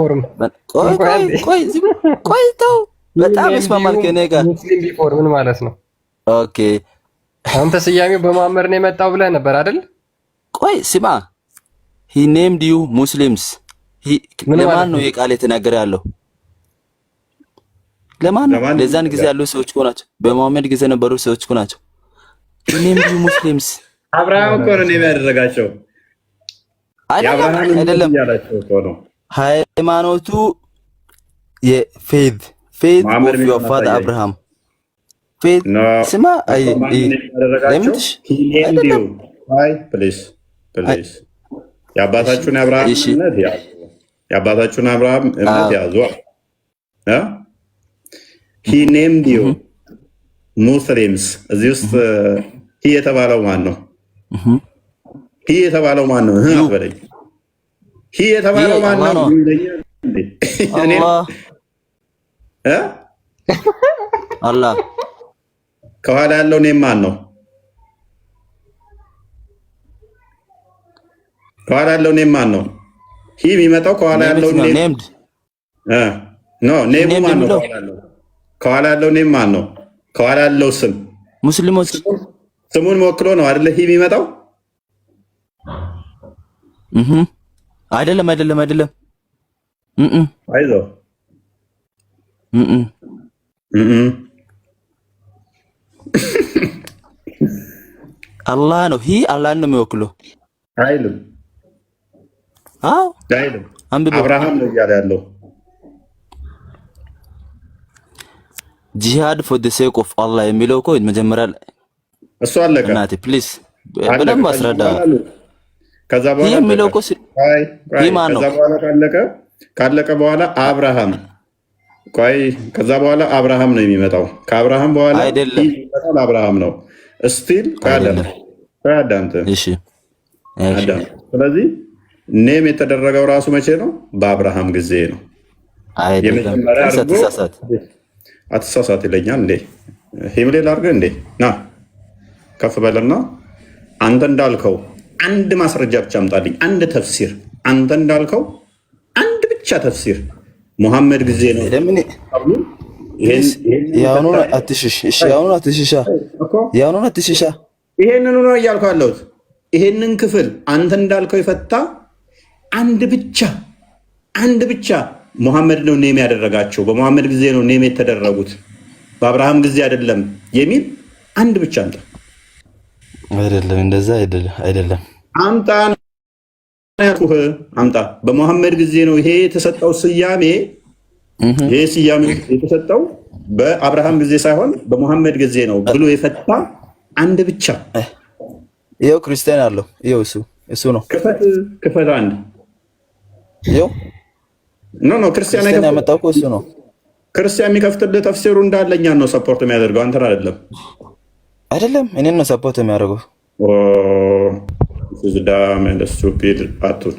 ቆይ ተው፣ በጣም ይስማማል ከኔ ጋር። ሙስሊም ቢፎር ምን ማለት ነው? ኦኬ አንተ ስያሜው በመሐመድ ነው የመጣው ብለህ ነበር አይደል? ቆይ ስማ፣ he named you Muslims። ለማን ነው የቃል የተናገረ ያለው? ለማን? ለዛን ጊዜ ያሉ ሰዎች እኮ ናቸው። በመሐመድ ጊዜ ነበሩ ሰዎች እኮ ናቸው። he named you Muslims። አብርሃም እኮ ነው የሚያደርጋቸው። አይደለም ሃይማኖቱ የፌዝ ኦፍ ዮር ፋዘር አብርሃም ፌዝ ስማ ለምትሽ የአባታችሁን አብርሃም እምነት ያዙ። የአባታችሁን አብርሃም እምነት ያዙ። ሂ ኔምድ ዩ ሙስሊምስ። እዚህ ውስጥ ሂ የተባለው ማን ነው? ሂ የተባለው ማን ነው? አትበለኝ። ሂ የተባለው ማን ነው? አላህ። ከኋላ ያለው ኔም ማን ነው? ከኋላ ያለው ኔም ማን ነው? ሂ የሚመጣው ከኋላ ያለው ኔም ኖ ኔሙ ማን ነው? ከኋላ ያለው ኔም ማን ነው? ከኋላ ያለው ስም ሙስሊሞች ስሙን ወክሎ ነው አይደለ? ሂ የሚመጣው አይደለም አይደለም። አይዞህ አላህ ነው። ሂ አላህ ነው የሚወክለው አይልም። አዎ አይልም። አብርሃም ነው እያለ ያለው። ጂሃድ ፎር ዘ ሴክ ኦፍ አላህ የሚለው እኮ መጀመሪያ እሱ አለቀ። እናቴ ፕሊዝ በደንብ አስረዳ። ከዛ በኋላ የሚለው እኮ ከዛ በኋላ ካለቀ በኋላ አብርሃም ከዛ በኋላ አብርሃም ነው የሚመጣው። ከአብርሃም በኋላ አይደለም አብርሃም ነው ስቲል ከአዳምት። እሺ አዳም። ስለዚህ ኔም የተደረገው ራሱ መቼ ነው? በአብርሃም ጊዜ ነው። አይደለም አትሳሳት ይለኛል እንዴ? ሂምሌ ላድርግህ እንዴ? ና ከፍ በልና አንተ እንዳልከው አንድ ማስረጃ ብቻ አምጣልኝ። አንድ ተፍሲር አንተ እንዳልከው አንድ ብቻ ተፍሲር ሙሐመድ ጊዜ ነው። ያውኑን አትሽሽ። እሺ ያውኑን አትሽሻ። ያውኑን አትሽሻ። ይሄንን ነው እያልኩ ያለሁት። ይሄንን ክፍል አንተ እንዳልከው የፈታ አንድ ብቻ ሙሐመድ ነው ኔም ያደረጋቸው። በሙሐመድ ጊዜ ነው ኔም የተደረጉት፣ በአብርሃም ጊዜ አይደለም የሚል አንድ ብቻ አምጣ። አይደለም እንደዛ አይደለም። አምጣ። በሙሐመድ ጊዜ ነው ይሄ የተሰጠው ስያሜ። ይሄ ስያሜ የተሰጠው በአብርሃም ጊዜ ሳይሆን በሙሐመድ ጊዜ ነው ብሎ የፈታ አንድ ብቻ። ይኸው ክርስቲያን አለው። ይኸው እሱ ነው። ክፈት አንድ። ይኸው ኖ ክርስቲያን ያመጣው እኮ እሱ ነው። ክርስቲያን የሚከፍትልህ ተፍሲሩ እንዳለ እኛን ነው ሰፖርት የሚያደርገው፣ አንተን አይደለም። እኔን ነው ሰፖርት የሚያደርገው። ስቱፒድ አቱን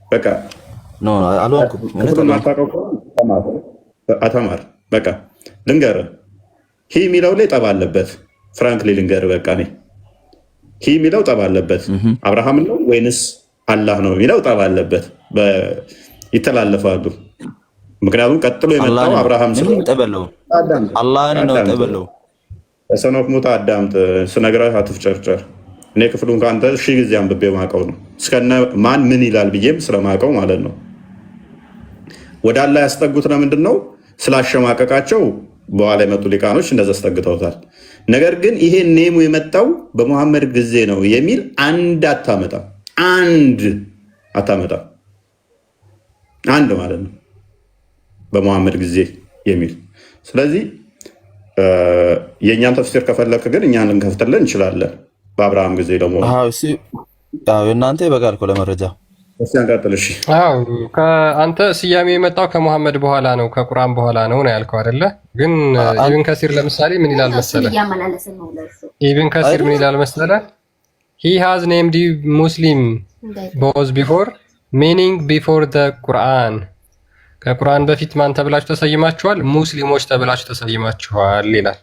በቃ አተማር በቃ ልንገርህ። ሂ የሚለው ላይ ጠብ አለበት። ፍራንክሊ ልንገርህ፣ በቃ እኔ ሂ የሚለው ጠብ አለበት። አብርሃም ነው ወይንስ አላህ ነው የሚለው ጠብ አለበት። ይተላለፋሉ። ምክንያቱም ቀጥሎ የመጣው አብርሃም አላህን ነው ጠበለው። ሰኖፍ ሙታ አዳምጥ፣ ስነግረህ አትፍጨርጨር። እኔ ክፍሉን ከአንተ ሺህ ጊዜ አንብቤ ማቀው ነው እስከነ ማን ምን ይላል ብዬም ስለማቀው ማለት ነው። ወደ አላህ ያስጠጉት ለምንድን ነው? ስላሸማቀቃቸው በኋላ የመጡ ሊቃኖች እንደዛ አስጠግተውታል። ነገር ግን ይሄ ኔሙ የመጣው በሙሐመድ ጊዜ ነው የሚል አንድ አታመጣም። አንድ ማለት ነው በሙሐመድ ጊዜ የሚል። ስለዚህ የእኛን ተፍሲር ከፈለክ ግን እኛን ልንከፍትልን እንችላለን። በአብርሃም ጊዜ ደግሞ እናንተ ይበቃል እኮ ለመረጃ ሲያንቀጥል። እሺ አንተ ስያሜ የመጣው ከመሐመድ በኋላ ነው ከቁርአን በኋላ ነው ያልከው አይደለ? ግን ኢብን ከሲር ለምሳሌ ምን ይላል መሰለ? ኢብን ከሲር ምን ይላል መሰለ? he has named you Muslim both before meaning before the Quran ከቁርአን በፊት ማን ተብላችሁ ተሰይማችኋል? ሙስሊሞች ተብላችሁ ተሰይማችኋል ይላል።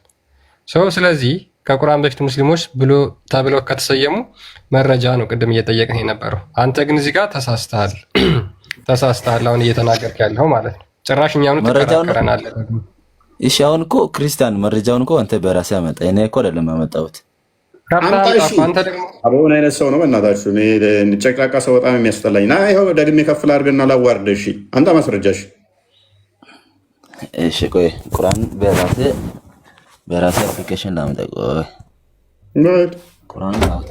ስለዚህ ከቁርአን በፊት ሙስሊሞች ብሎ ተብለው ከተሰየሙ መረጃ ነው ቅድም እየጠየቅን የነበረው። አንተ ግን እዚህ ጋር ተሳስተሃል። አሁን እየተናገርክ ያለው ማለት ነው። ጭራሽ እኛኑ ተከራከረናል። እሺ አሁን እኮ ክርስቲያን መረጃውን እኮ አንተ በራስህ አመጣ። እኔ እኮ አይደለም ያመጣሁት። አንተ ደግሞ አሁን አይነት ሰው ነው በእናታችሁ። ጨቅላቃ ሰው በጣም የሚያስጠላኝ ና ይኸው ደግሜ ከፍል አድርግና ላዋርድ። እሺ አንተ ማስረጃሽ። እሺ ቆይ ቁርአን በራሴ አፕሊኬሽን ላምጣ። ቆይ ቁርአን ላምጣ።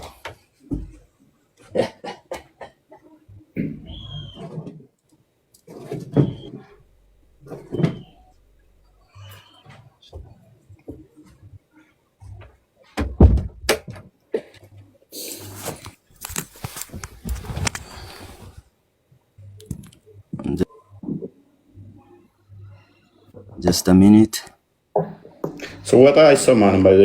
Just a minute. ስወጣ አይሰማንም። ባይዘ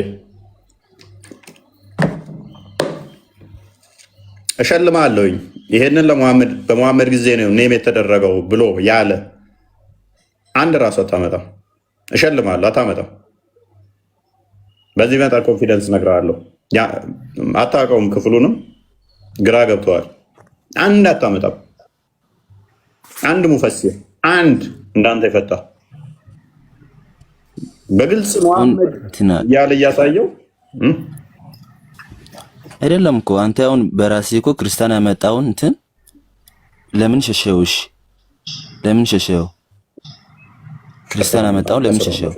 እሸልማለሁኝ። ይሄንን ለሙሐመድ በሙሐመድ ጊዜ ነው ኔም የተደረገው ብሎ ያለ አንድ ራሱ አታመጣም። እሸልማለሁ፣ አታመጣም። በዚህ መጠን ኮንፊደንስ እነግርሃለሁ። አታውቀውም፣ ክፍሉንም ግራ ገብተዋል። አንድ አታመጣም። አንድ ሙፈሲር አንድ እንዳንተ የፈታ በግልጽ ሙሐመድ ያለ እያሳየው አይደለም እኮ አንተ አሁን በራስህ እኮ ክርስቲያን ያመጣውን እንትን ለምን ሸሸው? እሺ ለምን ሸሸው? ክርስቲያን ያመጣውን ለምን ሸሸው?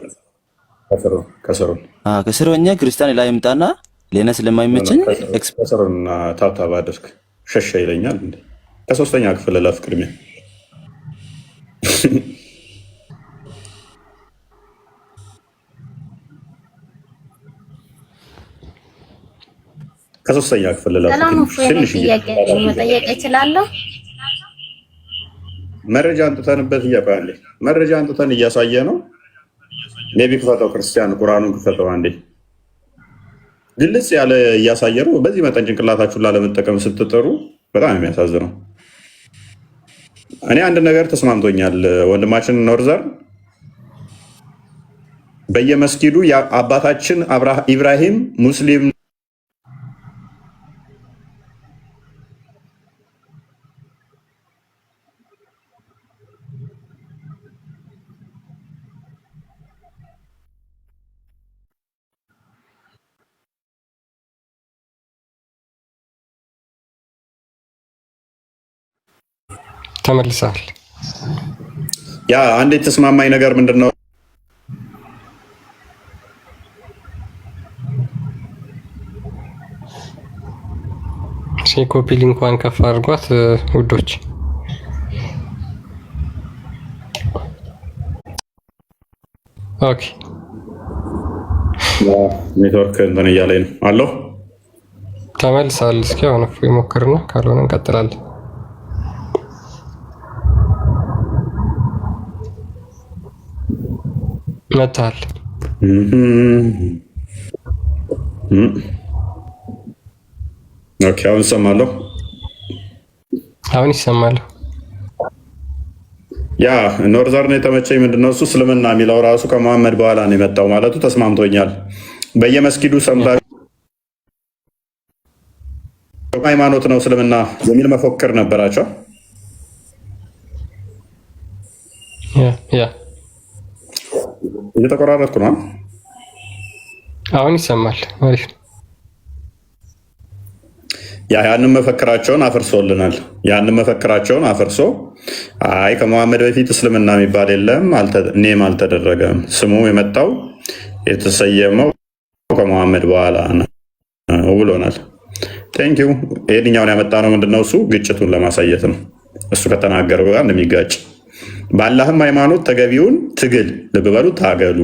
ከስሮኛ ክርስቲያን ላይ ይምጣና ለኔ ስለማይመቸኝ ከስሮና ታብታብ አድርግ ሸሸ ይለኛል እንዴ? ከሶስተኛ ክፍል ለፍ ቅድሚያ ከሶስተኛ ክፍል መጠየቅ እችላለሁ። መረጃ አንጥተንበት እያባለ መረጃ አንጥተን እያሳየ ነው። ሜቢ ክፈተው ክርስቲያን ቁርአኑን ክፈተው አንዴ። ግልጽ ያለ እያሳየ ነው። በዚህ መጠን ጭንቅላታችሁን ላለመጠቀም ስትጥሩ በጣም የሚያሳዝነው። እኔ አንድ ነገር ተስማምቶኛል። ወንድማችን ኖርዘር በየመስጊዱ አባታችን ኢብራሂም ሙስሊም ተመልሰሃል። ያ አንድ የተስማማኝ ነገር ምንድን ነው? ኮፒ ሊንኳን ከፍ አድርጓት ውዶች። ኦኬ ኔትወርክ እንትን እያለኝ ነው አለው። ተመልሰሃል። እስኪ አሁን እፎይ ሞክርና ካልሆነ እንቀጥላለን። መታል ኦኬ አሁን እሰማለሁ። አሁን ይሰማል። ያ ኖርዘርን የተመቸኝ ምንድነው እሱ እስልምና የሚለው ራሱ ከመሐመድ በኋላ ነው የመጣው ማለቱ ተስማምቶኛል። በየመስጊዱ ሰምታችሁ ሃይማኖት ነው እስልምና የሚል መፎክር ነበራቸው። ያ እየተቆራረጥኩ ነው። አሁን ይሰማል። አሪፍ። ያንን መፈክራቸውን አፍርሶልናል። ያንን መፈክራቸውን አፍርሶ አይ ከመሐመድ በፊት እስልምና የሚባል የለም፣ ኔም አልተደረገም፣ ስሙ የመጣው የተሰየመው ከመሐመድ በኋላ ነው ብሎናል። ቴንኪው። ይሄኛውን ያመጣ ነው ምንድነው እሱ ግጭቱን ለማሳየት ነው። እሱ ከተናገረው ጋር እንደሚጋጭ በአላህም ሃይማኖት ተገቢውን ትግል ልብ በሉ ታገሉ።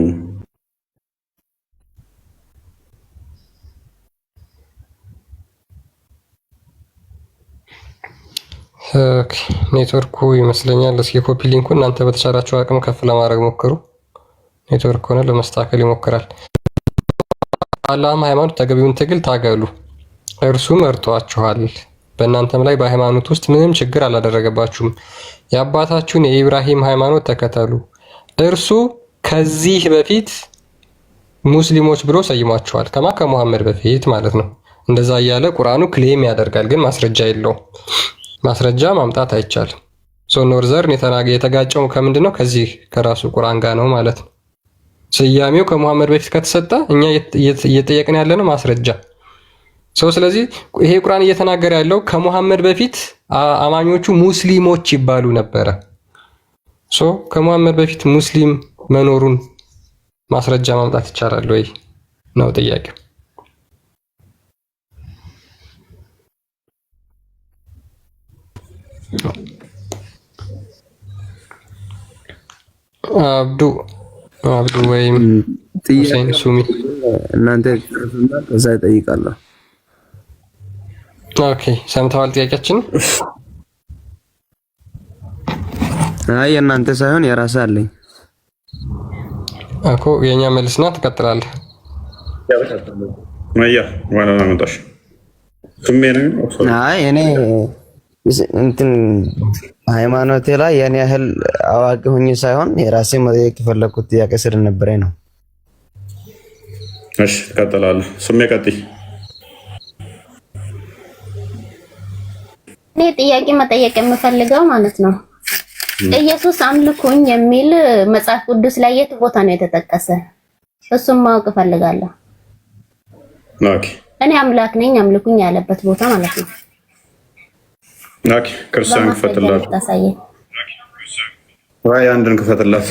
ኦኬ ኔትወርኩ ይመስለኛል። እስኪ ኮፒ ሊንኩ እናንተ በተቻላችሁ አቅም ከፍ ለማድረግ ሞክሩ። ኔትወርክ ሆነ ለመስተካከል ይሞክራል። አላህም ሃይማኖት ተገቢውን ትግል ታገሉ፣ እርሱ መርጧችኋል። በእናንተም ላይ በሃይማኖት ውስጥ ምንም ችግር አላደረገባችሁም። የአባታችሁን የኢብራሂም ሃይማኖት ተከተሉ፣ እርሱ ከዚህ በፊት ሙስሊሞች ብሎ ሰይሟቸዋል። ከሙሐመድ በፊት ማለት ነው። እንደዛ እያለ ቁርአኑ ክሌም ያደርጋል፣ ግን ማስረጃ የለውም። ማስረጃ ማምጣት አይቻልም። ኖርዘርን የተጋጨው ከምንድነው? ከዚህ ከራሱ ቁርአን ጋር ነው ማለት ነው። ስያሜው ከሙሐመድ በፊት ከተሰጠ እኛ እየጠየቅን ያለነው ማስረጃ። ስለዚህ ይሄ ቁርአን እየተናገረ ያለው ከሙሐመድ በፊት አማኞቹ ሙስሊሞች ይባሉ ነበረ። ከሙሐመድ በፊት ሙስሊም መኖሩን ማስረጃ ማምጣት ይቻላል ወይ ነው ጥያቄው። አብዱ ወይም ሁሴን ሱሚ እናንተ ከዛ ይጠይቃለሁ። ኦኬ ሰምተዋል ጥያቄያችን? አይ የእናንተ ሳይሆን የራስህ አለኝ እኮ የኛ መልስና ትቀጥላለህ። አይ እኔ እንትን ሃይማኖቴ ላይ የኔ ያህል አዋቂ ሆኜ ሳይሆን የራሴ መጠየቅ የፈለኩት ጥያቄ ስለነበረኝ ነው። እሺ ትቀጥላለህ። ስሜ ቀጥይ። እኔ ጥያቄ መጠየቅ የምፈልገው ማለት ነው ኢየሱስ አምልኩኝ የሚል መጽሐፍ ቅዱስ ላይ የት ቦታ ነው የተጠቀሰ? እሱም ማወቅ እፈልጋለሁ። ኦኬ እኔ አምላክ ነኝ አምልኩኝ ያለበት ቦታ ማለት ነው። ኦኬ ክርስቲያን ክፈትላት። ወይ አንድን ክፈትላት።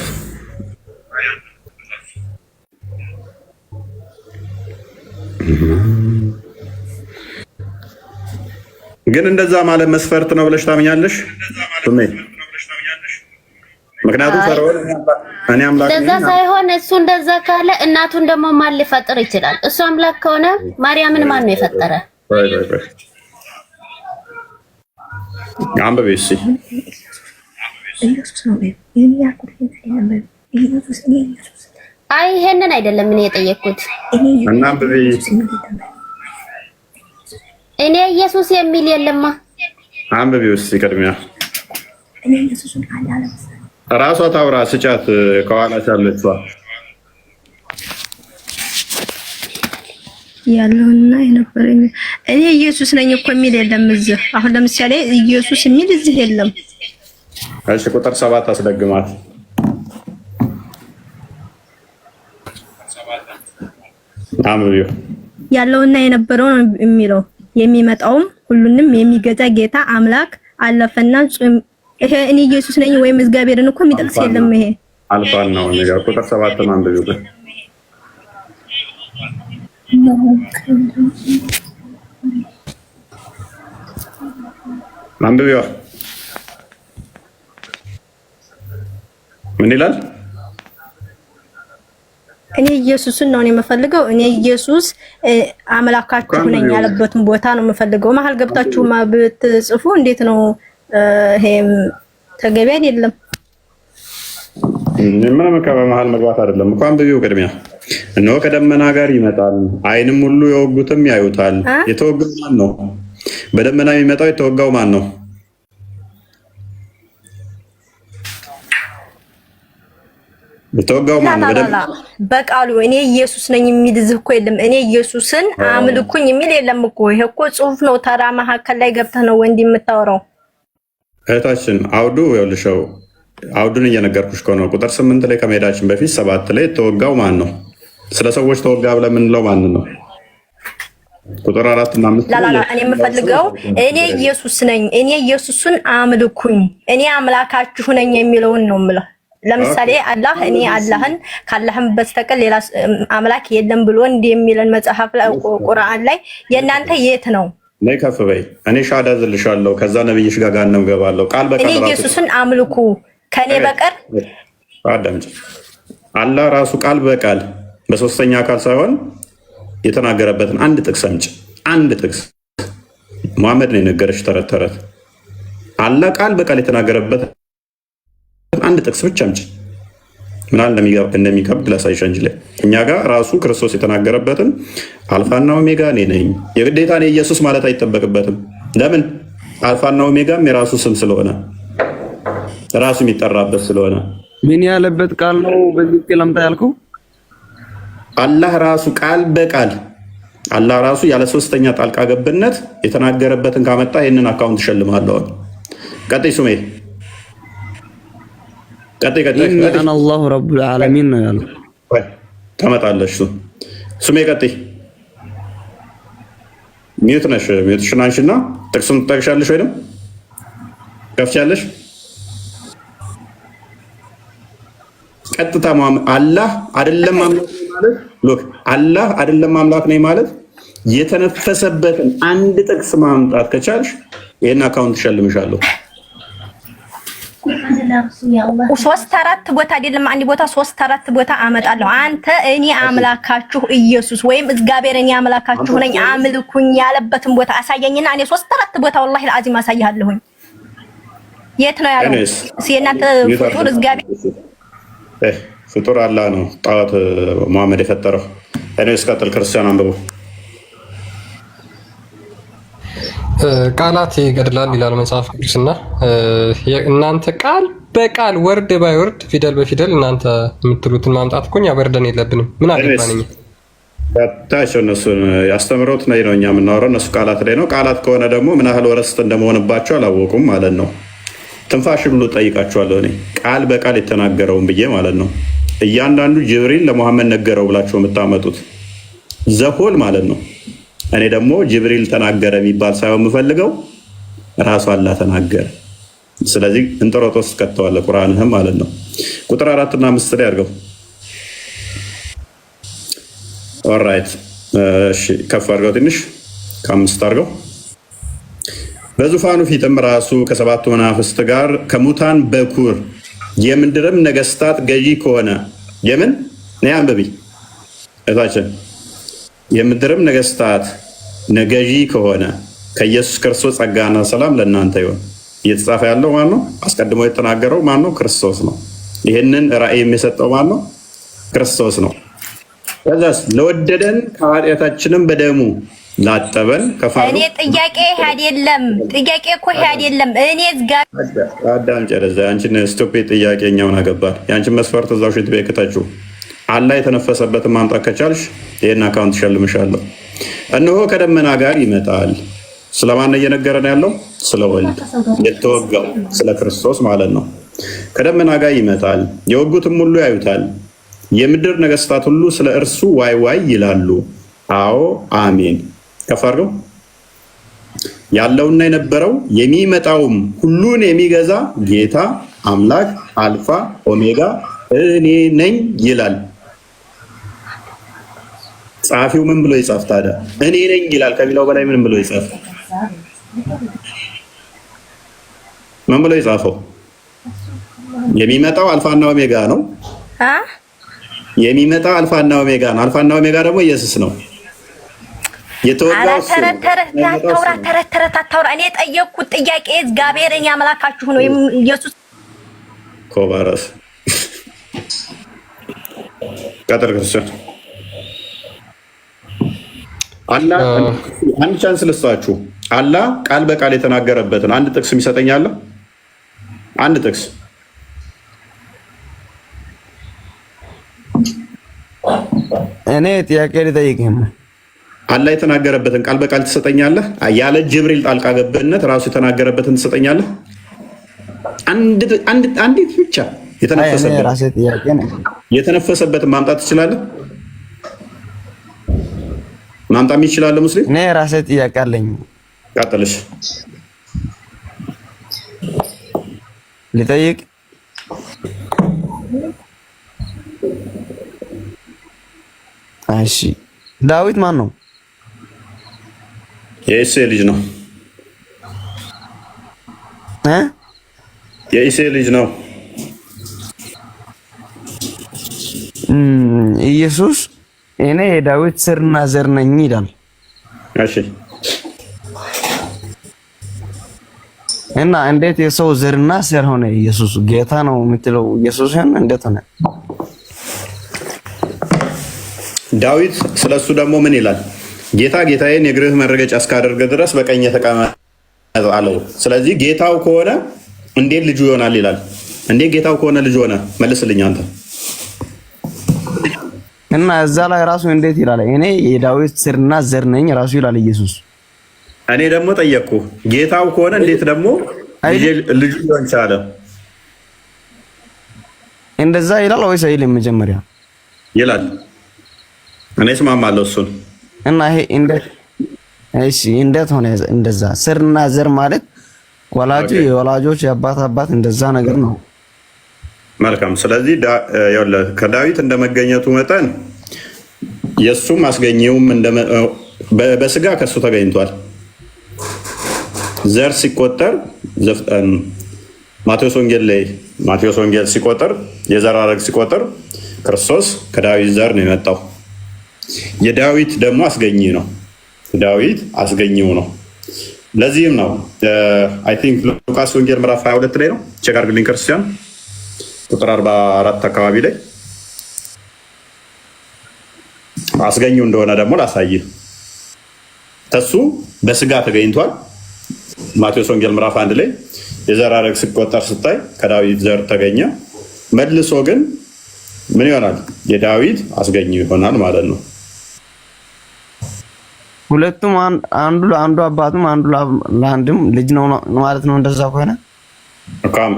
ግን እንደዛ ማለት መስፈርት ነው ብለሽ ታምኛለሽ? ምክንያቱም ፈርዖን እኔ አምላክ ነኝ እንደዛ ሳይሆን እሱ እንደዛ ካለ እናቱን ደግሞ ማን ሊፈጥር ይችላል? እሱ አምላክ ከሆነ ማርያምን ማን ነው የፈጠረ? አንብቤ እስኪ አይ ይሄንን አይደለም እኔ የጠየቅኩት። እና አንብቤ እኔ ኢየሱስ የሚል የለማ። አንብቤ እስኪ ቅድሚያ ራሷ ታውራ ስጫት ከኋላ ያለችዋ ያለውና የነበረኝ እኔ ኢየሱስ ነኝ እኮ የሚል የለም እዚህ። አሁን ለምሳሌ ኢየሱስ የሚል እዚህ የለም። እሺ ቁጥር 7 አስደግማት። አምቢው ያለውና የነበረው ነው የሚለው የሚመጣውም ሁሉንም የሚገዛ ጌታ አምላክ አለፈና ይሄ እኔ ኢየሱስ ነኝ ወይም እግዚአብሔርን እኮ የሚጠቅስ የለም። ይሄ አልፋን ነው ነገር ቁጥር 7 ነው አንብቢው። አንብቢው ምን ይላል? እኔ ኢየሱስን ነው የምፈልገው። እኔ ኢየሱስ አምላካችሁ ነኝ ያለበትን ቦታ ነው የምፈልገው። መሀል ገብታችሁ ብትጽፉ እንዴት ነው? ይሄም ተገቢ አይደለም። ምንም ከመሀል መግባት አይደለም። እንኳን በቢው ቅድሚያ እነሆ ከደመና ጋር ይመጣል፣ ዓይንም ሁሉ የወጉትም ያዩታል። የተወጋው ማን ነው? በደመና የሚመጣው የተወጋው ማን ነው? የተወጋው ማን ነው? በቃሉ እኔ ኢየሱስ ነኝ የሚል እዚህ እኮ የለም። እኔ ኢየሱስን አምልኩኝ የሚል የለም እኮ። ይሄ እኮ ጽሁፍ ነው። ተራ መሀከል ላይ ገብተህ ነው ወንድ የምታወራው። እህታችን አውዱ ይኸውልሽው፣ አውዱን እየነገርኩሽ ከሆነ ቁጥር 8 ላይ ከመሄዳችን በፊት 7 ላይ የተወጋው ማን ነው? ስለ ሰዎች ተወጋ ብለን የምንለው ማን ነው? ቁጥር 4 እና 5 ላላ እኔ የምፈልገው እኔ ኢየሱስ ነኝ፣ እኔ ኢየሱስን አምልኩኝ፣ እኔ አምላካችሁ ነኝ የሚለውን ነው የምለው። ለምሳሌ አላህ እኔ አላህን ካላህም በስተቀር ሌላ አምላክ የለም ብሎ እንደሚለን መጽሐፍ ላይ ቁርአን ላይ የእናንተ የት ነው? ነይ ከፍ በይ። እኔ ሻዳ ዝልሻለሁ፣ ከዛ ነብይሽ ጋር ጋነም ገባለሁ። ቃል በቃል እኔ ኢየሱስን አምልኩ ከኔ በቀር አዳምጪ። አላህ ራሱ ቃል በቃል በሶስተኛ አካል ሳይሆን የተናገረበትን አንድ ጥቅስ አምጪ። አንድ ጥቅስ መሐመድ ነው የነገረሽ ተረት ተረት አላህ ቃል በቃል የተናገረበት አንድ ጥቅስ ብቻ አምጪ። ምናል እንደሚከብድ ላሳይሽ እንጂ እኛ ጋር ራሱ ክርስቶስ የተናገረበትን አልፋና ኦሜጋ እኔ ነኝ። የግዴታ እኔ ኢየሱስ ማለት አይጠበቅበትም። ለምን? አልፋና ኦሜጋም የራሱ ስም ስለሆነ ራሱ የሚጠራበት ስለሆነ። ምን ያለበት ቃል ነው? በዚህ ለምታ ያልከው አላህ ራሱ ቃል በቃል አላህ ራሱ ያለ ሶስተኛ ጣልቃ ገብነት የተናገረበትን ካመጣ ይህንን አካውንት እሸልምሃለሁ። ቀጥይ ሱሜ ቀጥይ። አና አላሁ ረቡል ዓለሚን ነው ያለው። ታመጣለሽ ሱሜ ቀጥይ። ሚዩት ነሽ። ሚዩትሽን አንሺና ጥቅሱን ትጠቅሻለሽ ወይም ከፍቻለሽ። ቀጥታ አላህ አይደለም አምላክ ነኝ ማለት ሎክ አላህ አይደለም አምላክ ነኝ ማለት የተነፈሰበትን አንድ ጥቅስ ማምጣት ከቻልሽ ይሄን አካውንት እሸልምሻለሁ። 3-4 ቦታ አይደለም አንድ ቦታ 3-4 ቦታ አመጣለሁ። አንተ እኔ አምላካችሁ ኢየሱስ ወይም እግዚአብሔር እኔ አምላካችሁ ነኝ አምልኩኝ ያለበትን ቦታ አሳየኝና እኔ 3-4 ቦታ ወላሂ ለአዚም አሳይሃለሁኝ። የት ነው ያለው? ሲናተ ፍጡር እግዚአብሔር ፍጡር አላህ ነው ጣዖት መሐመድ የፈጠረው። እኔ እስከጥል ክርስቲያን አንብቡ። ቃላት ይገድላል ይላል መጽሐፍ ቅዱስና እናንተ ቃል በቃል ወርድ ባይ ወርድ ፊደል በፊደል እናንተ የምትሉትን ማምጣት እኮ እኛ በርደን የለብንም። ምን አገባኝ? ታቸው እነሱን ያስተምሩት ነው እኛ የምናወራው እነሱ ቃላት ላይ ነው። ቃላት ከሆነ ደግሞ ምን ያህል ወረስት እንደመሆንባቸው አላወቁም ማለት ነው። ትንፋሽ ብሎ ጠይቃቸዋለሁ እኔ ቃል በቃል የተናገረውን ብዬ ማለት ነው። እያንዳንዱ ጅብሪል ለሙሐመድ ነገረው ብላችሁ የምታመጡት ዘሆል ማለት ነው። እኔ ደግሞ ጅብሪል ተናገረ የሚባል ሳይሆን የምፈልገው ራሱ አላህ ተናገረ። ስለዚህ እንጦሮጦስ ከተዋለ ቁርአንህም ማለት ነው። ቁጥር 4 እና 5 ላይ አድርገው። ኦልራይት እሺ፣ ከፍ አድርገው ትንሽ ከ5 አድርገው። በዙፋኑ ፊትም ራሱ ከሰባቱ መናፍስት ጋር ከሙታን በኩር የምድርም ነገስታት ገዢ ከሆነ የምን ነይ አንብቢ እታችን የምድርም ነገስታት ገዢ ከሆነ ከኢየሱስ ክርስቶስ ጸጋና ሰላም ለእናንተ ይሁን። እየተጻፈ ያለው ማን ነው? አስቀድሞ የተናገረው ማን ነው? ክርስቶስ ነው። ይህንን ራእይ የሚሰጠው ማን ነው? ክርስቶስ ነው። ከዛስ ለወደደን ከኃጢአታችንም በደሙ ላጠበን ከፋሩ እኔ ጥያቄ አይደለም። ጥያቄ እኮ አይደለም። እኔ ጋር አዳም ጨረዘ። አንቺን ስቱፒድ ጥያቄ እኛውን አገባል። ያንቺን መስፈርት እዛው ሽንት ቤት ከተችው አላህ የተነፈሰበትን ማምጣት ከቻልሽ ይህን አካውንት ሸልምሻለሁ። እነሆ ከደመና ጋር ይመጣል። ስለማን እየነገረን ያለው? ስለ ወልድ የተወጋው ስለ ክርስቶስ ማለት ነው። ከደመና ጋር ይመጣል፣ የወጉትም ሁሉ ያዩታል። የምድር ነገስታት ሁሉ ስለ እርሱ ዋይ ዋይ ይላሉ። አዎ አሜን። ከፍ አድርገው። ያለውና የነበረው የሚመጣውም ሁሉን የሚገዛ ጌታ አምላክ አልፋ ኦሜጋ እኔ ነኝ ይላል። ጸሐፊው ምን ብሎ ይጻፍ ታዲያ? እኔ ነኝ ይላል ከሚለው በላይ ምን ብሎ ይጻፍ? ምን ብሎ ይጻፈው? የሚመጣው አልፋና ኦሜጋ ነው። የሚመጣው አልፋና ኦሜጋ ነው። አልፋና ኦሜጋ ደግሞ ኢየሱስ ነው። የተወጋው ተረት እኔ የጠየቅኩት ጥያቄ እግዚአብሔር እኔ አምላካችሁ ነው ኢየሱስ ኮባራስ ቀጥር ክርስቲያን አላህ አንድ ቻንስ ልስጣችሁ። አላህ ቃል በቃል የተናገረበትን አንድ ጥቅስ የሚሰጠኛል? አንድ ጥቅስ እኔ ጥያቄ ልጠይቅህ። አላህ የተናገረበትን ቃል በቃል ትሰጠኛለህ? ያለ ጅብሪል ጣልቃ ገብነት ራሱ የተናገረበትን ትሰጠኛለህ? አንዲት ብቻ የተነፈሰበትን ማምጣት ትችላለህ? ማምጣት ይችላል ሙስሊም? እኔ ራሴ ጥያቄ አለኝ። ቀጥልሽ ልጠይቅ። እሺ ዳዊት ማን ነው? የእሴይ ልጅ ነው። የእሴይ ልጅ ነው። ኢየሱስ እኔ የዳዊት ስርና ዘር ነኝ ይላል። እሺ እና እንዴት የሰው ዘርና ዘር ሆነ? ኢየሱስ ጌታ ነው የምትለው ኢየሱስን እንዴት ሆነ? ዳዊት ስለሱ ደግሞ ምን ይላል? ጌታ ጌታዬን የእግርህ መረገጫ እስካደርግ ድረስ በቀኝ ተቀመጥ አለው። ስለዚህ ጌታው ከሆነ እንዴት ልጁ ይሆናል ይላል። እንዴት ጌታው ከሆነ ልጅ ሆነ? መልስልኝ አንተ። እና እዛ ላይ ራሱ እንዴት ይላል? እኔ የዳዊት ስርና ዘር ነኝ ራሱ ይላል ኢየሱስ። እኔ ደግሞ ጠየቅኩ፣ ጌታው ከሆነ እንዴት ደግሞ ልጁ ሊሆን ቻለ? እንደዛ ይላል ወይስ አይልም? መጀመሪያ ይላል። እኔ እስማማለሁ እሱን። እና ይሄ እንዴት ሆነ? እንደዛ ስርና ዘር ማለት ወላጁ የወላጆች የአባት አባት እንደዛ ነገር ነው። መልካም። ስለዚህ ከዳዊት እንደመገኘቱ መጠን የእሱም አስገኘውም በስጋ ከሱ ተገኝቷል። ዘር ሲቆጠር ማቴዎስ ወንጌል ሲቆጠር የዘር ሐረግ ሲቆጠር ክርስቶስ ከዳዊት ዘር ነው የመጣው። የዳዊት ደግሞ አስገኝ ነው። ዳዊት አስገኘው ነው። ለዚህም ነው አይ ቲንክ ሉቃስ ወንጌል ምዕራፍ 22 ላይ ነው ቼክ አድርግልኝ ክርስቲያን ቁጥር 44 አካባቢ ላይ አስገኘው እንደሆነ ደግሞ ላሳይ። ተሱ በስጋ ተገኝቷል። ማቴዎስ ወንጌል ምዕራፍ 1 ላይ የዘር ሐረግ ሲቆጠር ስታይ ከዳዊት ዘር ተገኘ። መልሶ ግን ምን ይሆናል? የዳዊት አስገኘው ይሆናል ማለት ነው። ሁለቱም አንዱ ለአንዱ አባቱም አንዱ ለአንድም ልጅ ነው ማለት ነው። እንደዛ ከሆነ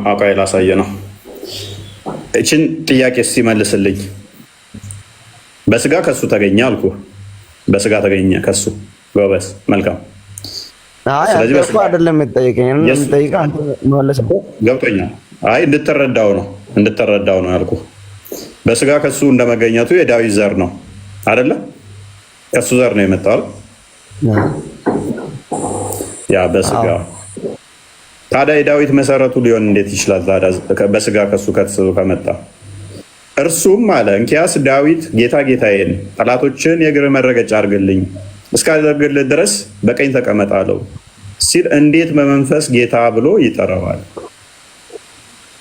አውቃይ ላሳየ ነው። እችን ጥያቄ ሲመልስልኝ በስጋ ከሱ ተገኘ አልኩ። በስጋ ተገኘ ከሱ ጎበዝ፣ መልካም። ስለዚህ በስጋ አይደለም የምትጠይቀኝ አንተ መለስ ገብቶኛል። አይ እንድትረዳው ነው ያልኩ። በስጋ ከሱ እንደመገኘቱ የዳዊት ዘር ነው አይደለ? ከሱ ዘር ነው የመጣው ያ በስጋ። ታዲያ የዳዊት መሰረቱ ሊሆን እንዴት ይችላል? ታዲያ በስጋ ከሱ ከመጣ እርሱም አለ እንኪያስ ዳዊት ጌታ ጌታዬን ጠላቶችን የእግር መረገጫ አድርግልኝ እስካደርግልህ ድረስ በቀኝ ተቀመጥ አለው ሲል እንዴት በመንፈስ ጌታ ብሎ ይጠራዋል?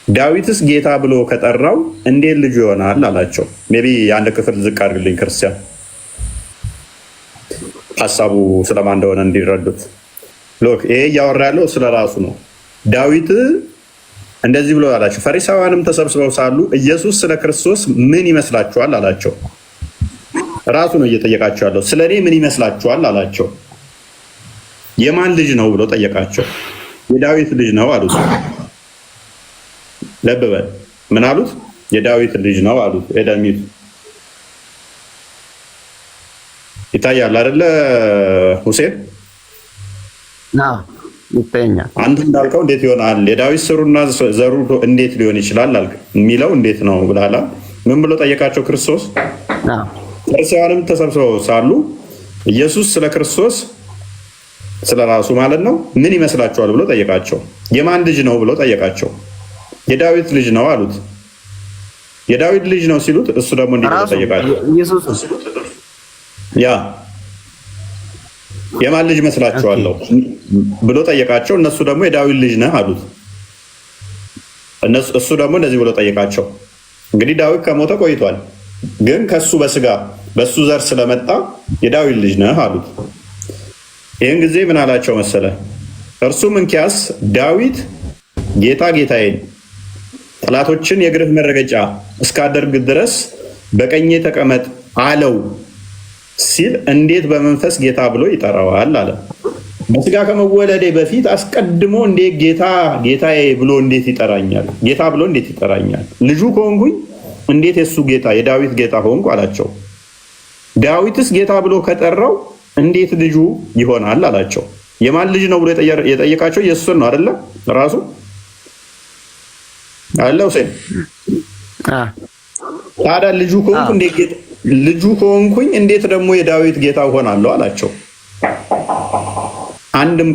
ዳዊትስ ጌታ ብሎ ከጠራው እንዴት ልጁ ይሆናል አላቸው። ሜይ ቢ የአንድ ክፍል ዝቅ አድርግልኝ ክርስቲያን፣ ሀሳቡ ስለማን እንደሆነ እንዲረዱት። ሎክ ይሄ እያወራ ያለው ስለ ራሱ ነው። ዳዊት እንደዚህ ብሎ አላቸው። ፈሪሳውያንም ተሰብስበው ሳሉ ኢየሱስ ስለ ክርስቶስ ምን ይመስላችኋል አላቸው። ራሱ ነው እየጠየቃቸው ያለው። ስለ እኔ ምን ይመስላችኋል አላቸው። የማን ልጅ ነው ብሎ ጠየቃቸው። የዳዊት ልጅ ነው አሉት። ልብ በል ምን አሉት? የዳዊት ልጅ ነው አሉት። ኤደሚቱ ይታያል አይደለ ሁሴን? ይታያል። አንተ እንዳልከው እንዴት ይሆናል? የዳዊት ስሩና ዘሩ እንዴት ሊሆን ይችላል አልክ። የሚለው እንዴት ነው ብላላ። ምን ብሎ ጠየቃቸው ክርስቶስ? ፈሪሳውያንም ተሰብስበው ሳሉ ኢየሱስ ስለ ክርስቶስ ስለ ራሱ ማለት ነው ምን ይመስላችኋል ብሎ ጠየቃቸው። የማን ልጅ ነው ብሎ ጠየቃቸው። የዳዊት ልጅ ነው አሉት። የዳዊት ልጅ ነው ሲሉት እሱ ደግሞ እንዲህ ብሎ ጠየቃቸው። ያ የማን ልጅ መስላችኋለሁ ብሎ ጠየቃቸው። እነሱ ደግሞ የዳዊት ልጅ ነህ አሉት። እሱ ደግሞ እንደዚህ ብሎ ጠየቃቸው። እንግዲህ ዳዊት ከሞተ ቆይቷል፣ ግን ከሱ በስጋ በሱ ዘር ስለመጣ የዳዊት ልጅ ነህ አሉት። ይህን ጊዜ ምን አላቸው መሰለ? እርሱም እንኪያስ ዳዊት ጌታ ጌታዬን ጠላቶችን የእግርህ መረገጫ እስካደርግ ድረስ በቀኜ ተቀመጥ አለው ሲል እንዴት በመንፈስ ጌታ ብሎ ይጠራዋል አለ። በስጋ ከመወለዴ በፊት አስቀድሞ እንዴት ጌታዬ ብሎ እንዴት ይጠራኛል? ጌታ ብሎ እንዴት ይጠራኛል? ልጁ ከሆንኩኝ እንዴት የሱ ጌታ የዳዊት ጌታ ሆንኩ አላቸው። ዳዊትስ ጌታ ብሎ ከጠራው እንዴት ልጁ ይሆናል አላቸው። የማን ልጅ ነው ብሎ የጠየቃቸው ኢየሱስን ነው አይደለ? ራሱ አለ ሁሴን። ታዲያ ልጁ ከሆንኩኝ እንዴት ደግሞ የዳዊት ጌታ ሆናለሁ አላቸው። አንድም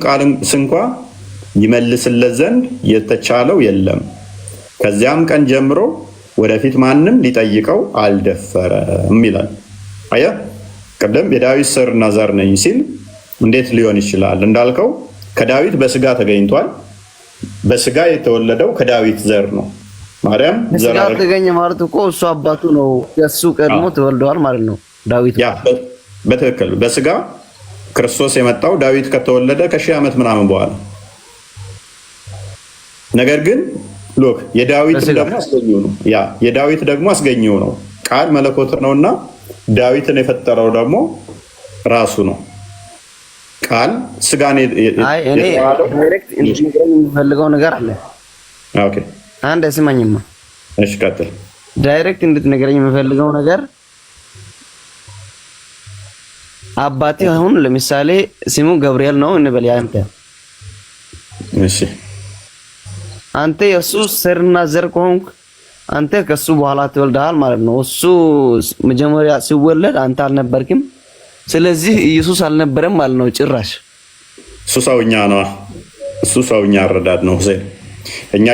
ቃል እንኳ ይመልስለት ዘንድ የተቻለው የለም። ከዚያም ቀን ጀምሮ ወደፊት ማንም ሊጠይቀው አልደፈረም ይላል። አየህ፣ ቅድም የዳዊት ስርና ዘር ነኝ ሲል እንዴት ሊሆን ይችላል? እንዳልከው ከዳዊት በስጋ ተገኝቷል። በስጋ የተወለደው ከዳዊት ዘር ነው። ማርያም በስጋ ተገኘ ማለት እኮ እሱ አባቱ ነው። የሱ ቀድሞ ተወልደዋል ማለት ነው ዳዊት። ያ በትክክል በስጋ ክርስቶስ የመጣው ዳዊት ከተወለደ ከሺህ ዓመት ምናምን በኋላ። ነገር ግን ሎክ የዳዊት ደግሞ አስገኘው ነው። ያ የዳዊት ደግሞ አስገኘው ነው። ቃል መለኮት ነውና ዳዊትን የፈጠረው ደግሞ ራሱ ነው። ቃል ስጋን እኔ ዳይሬክት እንድትነግረኝ የምፈልገው ነገር አለ። ኦኬ አንድ ስማኝማ። እሺ ቀጥል። ዳይሬክት እንድትነግረኝ የምፈልገው ነገር አባቴ አሁን ለምሳሌ ስሙ ገብርኤል ነው እንበል ያንተ። እሺ አንተ የሱ ስርና ዘር ከሆንክ አንተ ከሱ በኋላ ተወልደሃል ማለት ነው። እሱ መጀመሪያ ሲወለድ አንተ አልነበርክም። ስለዚህ ኢየሱስ አልነበረም ማለት ነው ጭራሽ። እሱ ሰውኛ ነው። እሱ ሰውኛ አረዳድ ነው። እኛ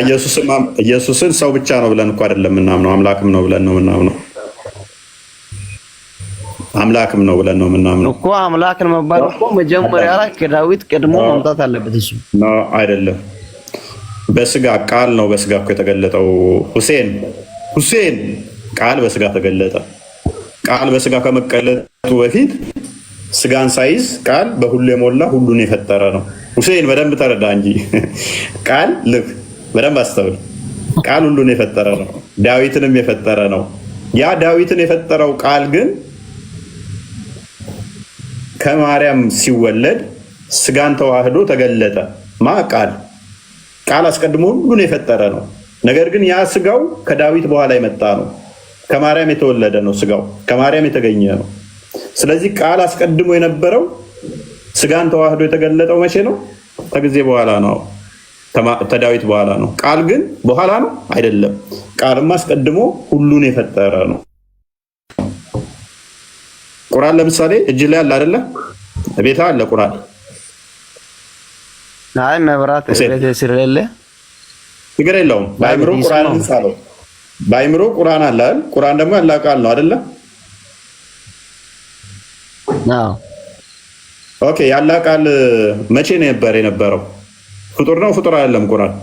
ኢየሱስን ሰው ብቻ ነው ብለን እኮ አይደለም ምናምነው፣ አምላክም ነው ብለን ነው ምናምነው። አምላክም ነው ብለን ነው ምናምነው እኮ። አምላክ ለመባል እኮ መጀመሪያ ላይ ከዳዊት ቀድሞ መምጣት አለበት እሱ ነው አይደለም። በስጋ ቃል ነው በስጋ እኮ የተገለጠው። ሁሴን ቃል በስጋ ተገለጠ። ቃል በስጋ ከመቀለጡ በፊት ስጋን ሳይዝ ቃል በሁሉ የሞላ ሁሉን የፈጠረ ነው። ሁሴን በደንብ ተረዳ እንጂ ቃል ልብ በደንብ አስተውል። ቃል ሁሉን የፈጠረ ነው። ዳዊትንም የፈጠረ ነው። ያ ዳዊትን የፈጠረው ቃል ግን ከማርያም ሲወለድ ስጋን ተዋህዶ ተገለጠ። ቃል አስቀድሞ ሁሉን የፈጠረ ነው። ነገር ግን ያ ስጋው ከዳዊት በኋላ የመጣ ነው። ከማርያም የተወለደ ነው። ስጋው ከማርያም የተገኘ ነው። ስለዚህ ቃል አስቀድሞ የነበረው ስጋን ተዋህዶ የተገለጠው መቼ ነው? ከጊዜ በኋላ ነው። ከዳዊት በኋላ ነው። ቃል ግን በኋላ ነው አይደለም። ቃልማ አስቀድሞ ሁሉን የፈጠረ ነው። ቁርአን ለምሳሌ እጅ ላይ አለ አይደለ? ቤታ አለ ቁርአን። አይ መብራት ቤት ስለሌለ ችግር የለውም። በአይምሮ ቁርአንን ሳለው በአይምሮ ቁርአን አለ አይደል? ቁርአን ደግሞ ያለ ቃል ነው አይደለ? አዎ። ኦኬ ያለ ቃል መቼ ነው የነበረው? ፍጡር ነው ፍጡር አይደለም? ቁርአን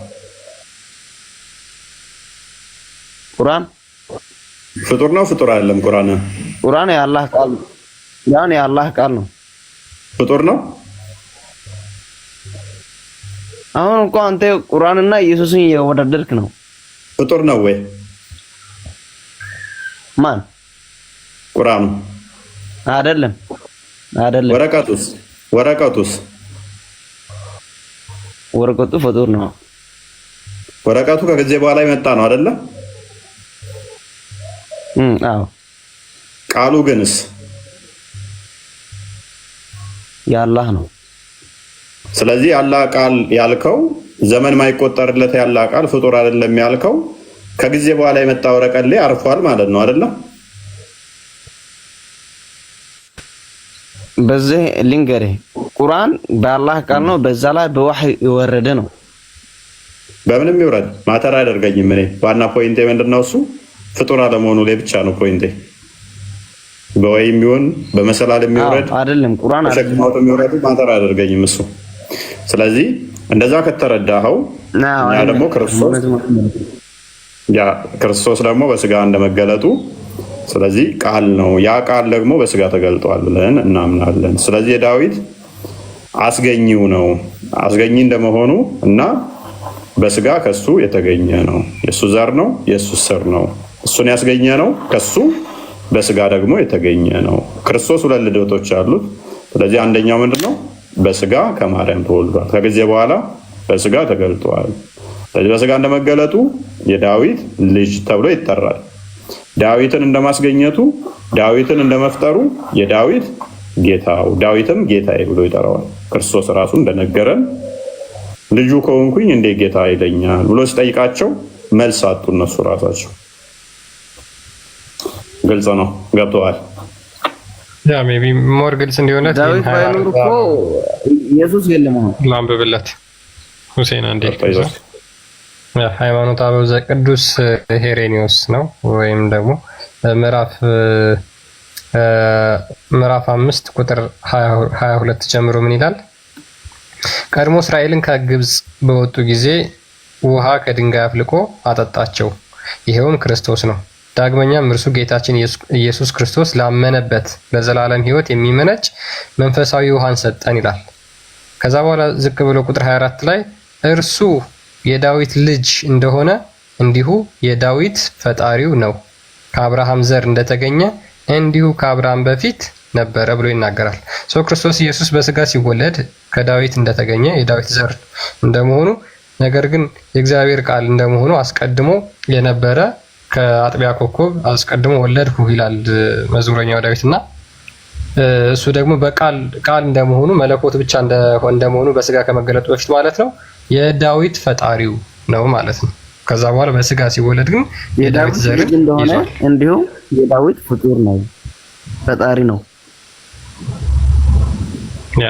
ፍጡር ነው ፍጡር አይደለም? ቁርአን የአላህ ቃል ነው። ያን የአላህ ቃል ነው። ፍጡር ነው። አሁን እኮ አንተ ቁርአንና ኢየሱስን እየወዳደርክ ነው። ፍጡር ነው ወይ? ማን? ቁርአኑ አይደለም። ወረቀቱስ ወረቀቱ ፍጡር ነው። ወረቀቱ ከጊዜ በኋላ የመጣ ነው አይደለ? አዎ። ቃሉ ግንስ የአላህ ነው። ስለዚህ ያላህ ቃል ያልከው ዘመን ማይቆጠርለት ያላህ ቃል ፍጡር አይደለም ያልከው ከጊዜ በኋላ የመጣ ወረቀት ላይ አርፏል ማለት ነው አይደለ? በዚህ ልንገርህ ቁርአን በአላህ ቃል ነው። በዛ ላይ በወህይ የወረደ ነው። በምንም ይወረድ ማተር አያደርገኝም። እኔ ዋና ፖይንቴ ምንድነው? እሱ ፍጡር አለመሆኑ ላይ ብቻ ነው ፖይንቴ። በወይም ይሁን በመሰላል የሚወረድ አይደለም ቁርአን ተሸክማው የሚወረድ ማተር አያደርገኝም እሱ። ስለዚህ እንደዛ ከተረዳኸው ያ ደግሞ ክርስቶስ ደግሞ በስጋ እንደመገለጡ ስለዚህ ቃል ነው። ያ ቃል ደግሞ በስጋ ተገልጧል ብለን እናምናለን። ስለዚህ የዳዊት አስገኚው ነው። አስገኚ እንደመሆኑ እና በስጋ ከሱ የተገኘ ነው። የሱ ዘር ነው፣ የሱ ስር ነው። እሱን ያስገኘ ነው። ከሱ በስጋ ደግሞ የተገኘ ነው። ክርስቶስ ሁለት ልደቶች አሉት። ስለዚህ አንደኛው ምንድነው? በስጋ ከማርያም ተወልዷል። ከጊዜ በኋላ በስጋ ተገልጧል። ስለዚህ በስጋ እንደመገለጡ የዳዊት ልጅ ተብሎ ይጠራል። ዳዊትን እንደማስገኘቱ፣ ዳዊትን እንደመፍጠሩ የዳዊት ጌታው፣ ዳዊትም ጌታዬ ብሎ ይጠራዋል። ክርስቶስ ራሱ እንደነገረን ልጁ ከሆንኩኝ እንዴት ጌታ ይለኛል ብሎ ሲጠይቃቸው መልስ አጡ እነሱ ራሳቸው። ግልጽ ነው። ገብተዋል። ያ ሜቢ ሞር ግልጽ እንዲሆነ ዳዊት ባይኖር እኮ ኢየሱስ የለም። አሁን ላንብብለት ሁሴን አንዴ ሃይማኖተ አበው ዘቅዱስ ሄሬኒዮስ ነው ወይም ደግሞ ምዕራፍ ምዕራፍ 5 ቁጥር 22 ጀምሮ ምን ይላል? ቀድሞ እስራኤልን ከግብጽ በወጡ ጊዜ ውሃ ከድንጋይ አፍልቆ አጠጣቸው፣ ይሄውም ክርስቶስ ነው። ዳግመኛም እርሱ ጌታችን ኢየሱስ ክርስቶስ ላመነበት ለዘላለም ሕይወት የሚመነጭ መንፈሳዊ ውሃን ሰጠን ይላል። ከዛ በኋላ ዝቅ ብሎ ቁጥር 24 ላይ እርሱ የዳዊት ልጅ እንደሆነ እንዲሁ የዳዊት ፈጣሪው ነው፣ ከአብርሃም ዘር እንደተገኘ እንዲሁ ከአብርሃም በፊት ነበረ ብሎ ይናገራል። ክርስቶስ ኢየሱስ በስጋ ሲወለድ ከዳዊት እንደተገኘ የዳዊት ዘር እንደመሆኑ፣ ነገር ግን የእግዚአብሔር ቃል እንደመሆኑ አስቀድሞ የነበረ ከአጥቢያ ኮከብ አስቀድሞ ወለድሁ ይላል መዝሙረኛው ዳዊት እና እሱ ደግሞ በቃል እንደመሆኑ መለኮት ብቻ እንደመሆኑ በስጋ ከመገለጡ በፊት ማለት ነው የዳዊት ፈጣሪው ነው ማለት ነው። ከዛ በኋላ በስጋ ሲወለድ ግን የዳዊት ዘር እንደሆነ እንዲሁ የዳዊት ፍጡር ነው፣ ፈጣሪ ነው። ያ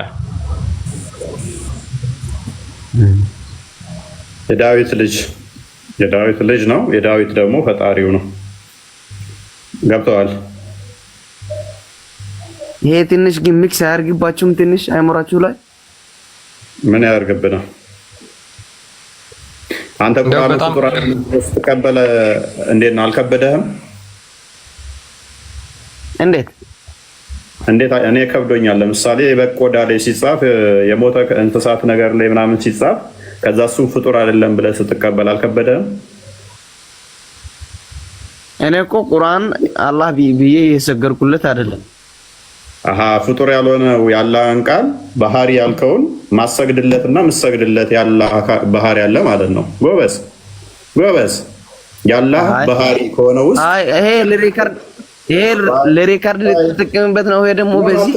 የዳዊት ልጅ ነው። የዳዊት ደግሞ ፈጣሪው ነው። ገብተዋል? ይሄ ትንሽ ግን ሚክስ አያርግባችሁም? ትንሽ አይሞራችሁ ላይ ምን ያርግብና አንተ ቁርአን ተቀበለ እንዴት ነው? አልከበደህም? እንዴት እኔ ከብዶኛል። ለምሳሌ በቆዳ ላይ ሲጻፍ የሞተ እንስሳት ነገር ላይ ምናምን ሲጻፍ ከዛ እሱ ፍጡር አይደለም ብለህ ስትቀበል አልከበደህም? እኔ እኮ ቁርአን አላህ ብዬ የሰገርኩለት አይደለም። ፍጡር ያልሆነው ያላህን ቃል ባህሪ ያልከውን ማሰግድለትና ምሰግድለት ያላህ ባህሪ ያለ ማለት ነው። ጎበዝ ያላህ ባህሪ ከሆነ ውስጥ ይሄ ለሪካርድ ልትጠቀምበት ነው። ይሄ ደግሞ በዚህ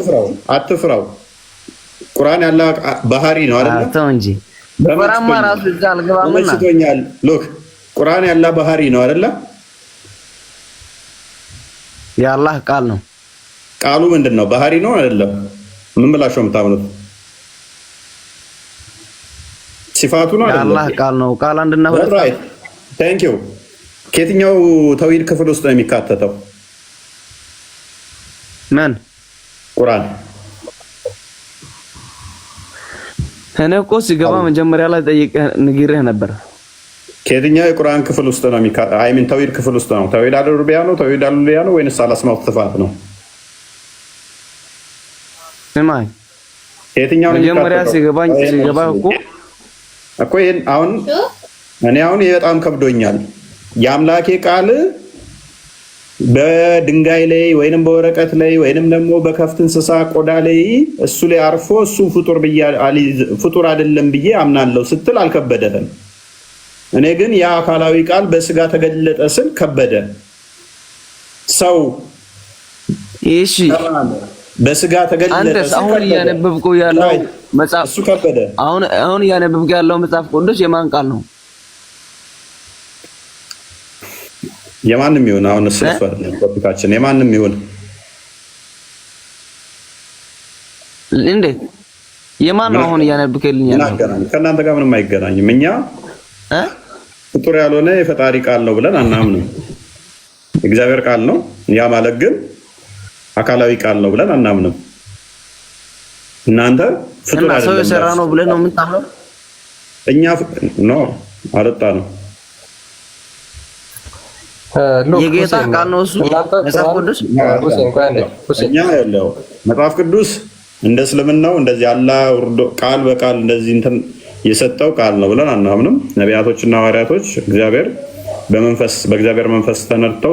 አትፍራው። ቁርአን ያላህ ባህሪ ነው አይደል? ተው እንጂ በቁርአን ራሱ እዛ አልገባምና ሎክ ቁርአን ያላህ ባህሪ ነው አይደል? የአላህ ቃል ነው። ቃሉ ምንድነው? ባህሪ ነው አይደለም? ምን ብላችሁ የምታምኑት? ሲፋቱ ነው አይደለም? የአላህ ቃል ነው። ቃል አንድና ሁለት። ራይት ታንክ ዩ። ከየትኛው ተውሂድ ክፍል ውስጥ ነው የሚካተተው? ምን ቁርአን? እኔ እኮ ሲገባ መጀመሪያ ላይ ጠይቀህ ንግሬህ ነበር። ከየትኛው የቁርአን ክፍል ውስጥ ነው የሚካተተው? አይ ሚን ተውሂድ ክፍል ውስጥ ነው? ተውሂድ አልሩቢያ ነው? ተውሂድ አልሉያ ነው ወይንስ አልአስማኡ ወሲፋት ነው? ስማኝ የትኛው ነው መጀመሪያ ሲገባ እኮ ይሄን አሁን እኔ በጣም ከብዶኛል። የአምላኬ ቃል በድንጋይ ላይ ወይንም በወረቀት ላይ ወይንም ደግሞ በከፍት እንስሳ ቆዳ ላይ እሱ ላይ አርፎ እሱ ፍጡር አይደለም ብዬ አምናለሁ ስትል አልከበደህም። እኔ ግን ያ አካላዊ ቃል በስጋ ተገለጠ ስል ከበደ። ሰው እሺ በስጋ ተገለጠ አንተስ አሁን እያነበብከው ያለው መጽሐፍ እሱ ከበደ። አሁን እያነበብከው ያለው መጽሐፍ ቅዱስ የማን ቃል ነው? የማንም ይሁን አሁን እሱ ቶፒካችን የማንም ይሁን እንዴት የማን ነው? አሁን እያነበብከልኝ ያለው ከእናንተ ጋር ምንም አይገናኝም። እኛ ፍጡር ያልሆነ የፈጣሪ ቃል ነው ብለን አናምንም። እግዚአብሔር ቃል ነው። ያ ማለት ግን አካላዊ ቃል ነው ብለን አናምንም። እናንተ ፍጡር አይደለም ሰው የሰራ ነው ብለን ነው የምታምነው? እኛ ነው አረጣ ነው የጌታ ቃል ነው እሱ መጽሐፍ ቅዱስ። እኛ ያለው መጽሐፍ ቅዱስ እንደ እስልምናው እንደዚህ አላህ ቃል በቃል እንደዚህ እንትን የሰጠው ቃል ነው ብለን አናምንም። ነቢያቶችና ሐዋርያቶች በእግዚአብሔር መንፈስ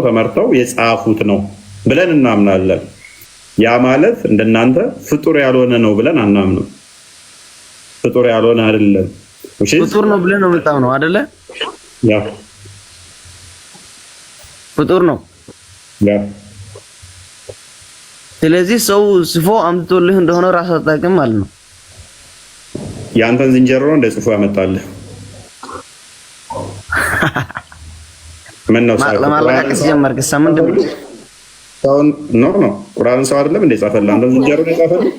ተመርተው የጻፉት ነው ብለን እናምናለን። ያ ማለት እንደናንተ ፍጡር ያልሆነ ነው ብለን አናምንም። ፍጡር ያልሆነ አይደለም። ፍጡር ነው ብለን ነው የምታምነው አይደለ? ያ ፍጡር ነው። ያ ስለዚህ ሰው ጽፎ አምጥቶልህ እንደሆነ ራስ አጣቅም ማለት ነው። ያንተን ዝንጀሮ እንደ ጽፎ ያመጣልህ ምን ነው? ለማላቀስ ጀመርክ። ሳምንት ሰው ነው ቁርአን ሰው አይደለም እንደ ጻፈልህ? አንተን ዝንጀሮ ነው ጻፈልህ?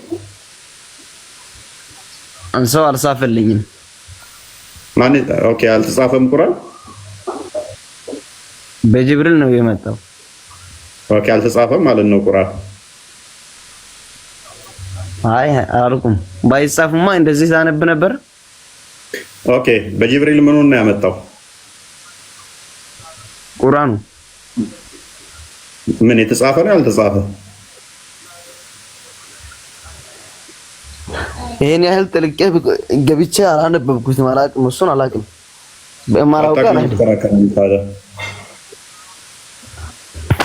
ሰው አልጻፈልኝም። ማን? ኦኬ አልተጻፈም ቁርአን በጅብሪል ነው የመጣው። ኦኬ አልተጻፈም ማለት ነው ቁርአን። አይ አላልኩም። ባይጻፍማ እንደዚህ ታነብ ነበር። ኦኬ በጅብሪል ምኑን ነው ያመጣው? ቁርአኑ ምን የተጻፈ ነው ያልተጻፈ? ይሄን ያህል ጥልቄ ገብቼ አላነበብኩትም። አላቅም፣ እሱን አላቅም። በማራውቃ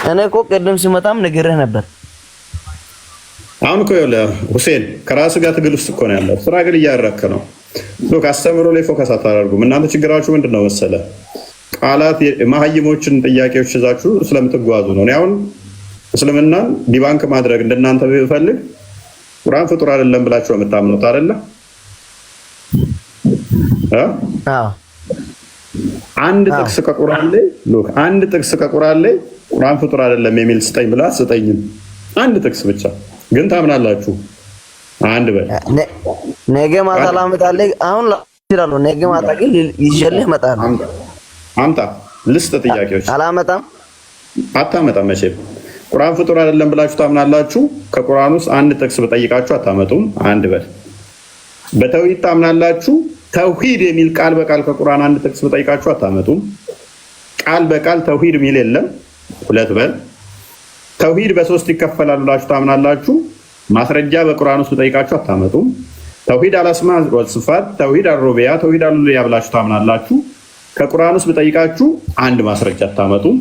እኔ እኮ ቀደም ሲመጣም ነግሬህ ነበር። አሁን እኮ ሁሴን ከራስ ጋር ትግል ውስጥ እኮ ነው ያለው። ስራ ግን እያደረክ ነው። ሎክ አስተምሮ ላይ ፎከስ አታደርጉም። እናንተ ችግራችሁ ምንድነው መሰለ? ቃላት መሀይሞችን ጥያቄዎች ይዛችሁ ስለምትጓዙ ነው። አሁን እስልምና ዲባንክ ማድረግ እንደናንተ ቢፈልግ ቁርአን ፍጡር አይደለም ብላችሁ የምታምኑት አይደለ? አንድ ጥቅስ ከቁርአን ላይ ሎክ አንድ ጥቅስ ከቁርአን ላይ ቁርአን ፍጡር አይደለም የሚል ስጠኝ ብላ ስጠኝም አንድ ጥቅስ ብቻ ግን ታምናላችሁ። አንድ በል ነገ ማታ ላመጣልህ። አሁን ይችላል። ነገ ማታ ግን ይዤልህ እመጣለሁ። አምጣ ልስጥ ጥያቄዎች። አላመጣም። አታመጣም። መቼም ቁርአን ፍጡር አይደለም ብላችሁ ታምናላችሁ። ከቁርአን ውስጥ አንድ ጥቅስ በጠይቃችሁ አታመጡም። አንድ በል በተውሂድ ታምናላችሁ። ተውሂድ የሚል ቃል በቃል ከቁርአን አንድ ጥቅስ በጠይቃችሁ አታመጡም። ቃል በቃል ተውሂድ የሚል የለም። ሁለት በል ተውሂድ በሶስት ይከፈላል ብላችሁ ታምናላችሁ። ማስረጃ በቁርአን ውስጥ በጠይቃችሁ አታመጡም። ተውሂድ አልአስማ ወልሲፋት፣ ተውሂድ አልሩቢያ፣ ተውሂድ አልኡሉሂያ ብላችሁ ታምናላችሁ። ከቁርአን ውስጥ በጠይቃችሁ አንድ ማስረጃ አታመጡም።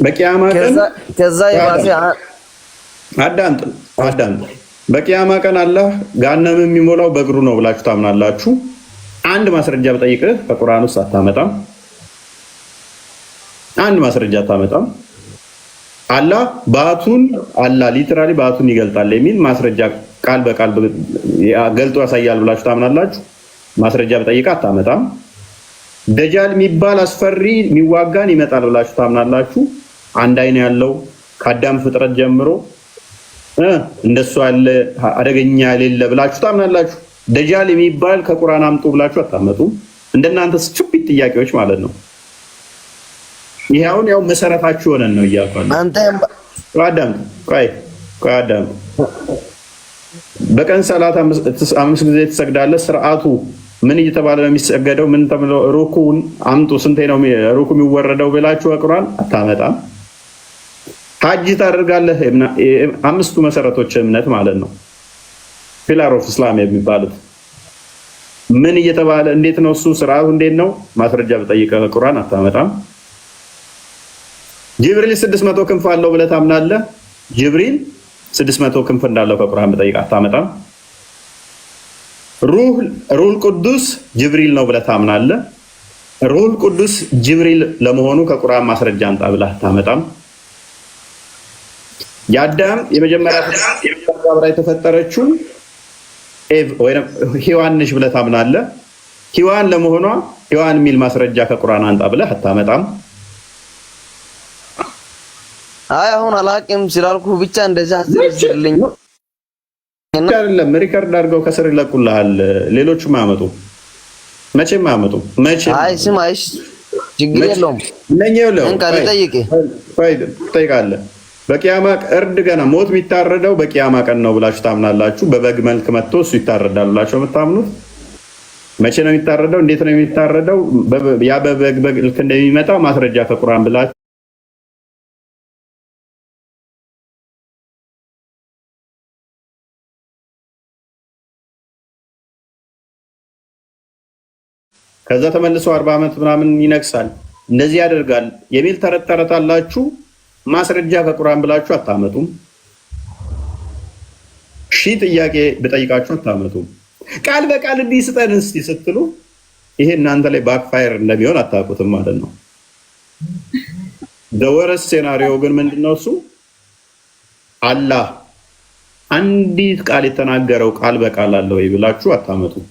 በቂያማ ቀን ከዛ ይባስ አዳምጥ። በቂያማ ቀን አላህ ገሃነም የሚሞላው በእግሩ ነው ብላችሁ ታምናላችሁ። አንድ ማስረጃ በጠይቅህ ከቁርአን ውስጥ አታመጣም። አንድ ማስረጃ አታመጣም። አላህ ሊትራሊ ባቱን ይገልጣል የሚል ማስረጃ ቃል በቃል ገልጦ ያሳያል ብላችሁ ታምናላችሁ። ማስረጃ በጠይቅህ አታመጣም። ደጃል የሚባል አስፈሪ የሚዋጋን ይመጣል ብላችሁ ታምናላችሁ። አንድ አይን ያለው ከአዳም ፍጥረት ጀምሮ እንደሱ ያለ አደገኛ የሌለ ብላችሁ ታምናላችሁ። ደጃል የሚባል ከቁርአን አምጡ ብላችሁ አታመጡም። እንደናንተ ስቱፒድ ጥያቄዎች ማለት ነው። ይሄ አሁን ያው መሰረታችሁ ሆነን ነው እያልኳለሁ። አንተ አዳም በቀን ሰላት 5 ጊዜ ትሰግዳለህ። ስርዓቱ ምን እየተባለ ነው የሚሰገደው? ምን ተብሎ ሩኩን አምጡ፣ ስንቴ ነው ሩኩ የሚወረደው ብላችሁ በቁርአን አታመጣም። ሐጅ ታደርጋለህ። አምስቱ መሰረቶች እምነት ማለት ነው፣ ፒላር ኦፍ እስላም የሚባሉት ምን እየተባለ እንዴት ነው እሱ ስርዓቱ እንዴት ነው? ማስረጃ በጠይቀህ በቁርአን አታመጣም። ጅብሪል 600 ክንፍ አለው ብለህ ታምናለህ። ጅብሪል 600 ክንፍ እንዳለው ከቁርአን በጠይቀህ አታመጣም። ሩህ ቅዱስ ጅብሪል ነው ብለህ ታምናለህ። ሩህ ቅዱስ ጅብሪል ለመሆኑ ከቁርአን ማስረጃ አንጣ ብለህ አታመጣም። የአዳም የመጀመሪያ ፍጥረት የተፈጠረችው ሔዋን ነች ብለህ ታምናለህ። ሔዋን ለመሆኗ ሔዋን የሚል ማስረጃ ከቁርአን አንጣ ብለህ አታመጣም። አይ አሁን አላቅም ስላልኩ ብቻ እንደዛ አትልኝ አይደለም። ሪከርድ አድርገው ከስር ይለቁልሃል። ሌሎችም አያመጡ፣ መቼም አያመጡ። አይ ስም አይሽ ችግር የለውም። ጠይቃለህ። በቂያማ እርድ ገና ሞት የሚታረደው በቂያማ ቀን ነው ብላችሁ ታምናላችሁ። በበግ መልክ መጥቶ እሱ ይታረዳል ብላችሁ የምታምኑት መቼ ነው የሚታረደው? እንዴት ነው የሚታረደው? ያ በበግ መልክ እንደሚመጣ ማስረጃ ከቁርአን ብላችሁ ከዛ ተመልሶ 40 ዓመት ምናምን ይነግሳል፣ እንደዚህ ያደርጋል የሚል ተረት ተረታላችሁ። ማስረጃ ከቁርአን ብላችሁ አታመጡም። ጥያቄ በጠይቃችሁ አታመጡም። ቃል በቃል እንዲህ ስጠን እስቲ ስትሉ ይሄ እናንተ ላይ ባክፋየር እንደሚሆን አታውቁትም ማለት ነው። ደወረስ ሴናሪዮ ግን ምንድነው? እሱ አላህ አንዲት ቃል የተናገረው ቃል በቃል አለ ወይ ብላችሁ አታመጡም።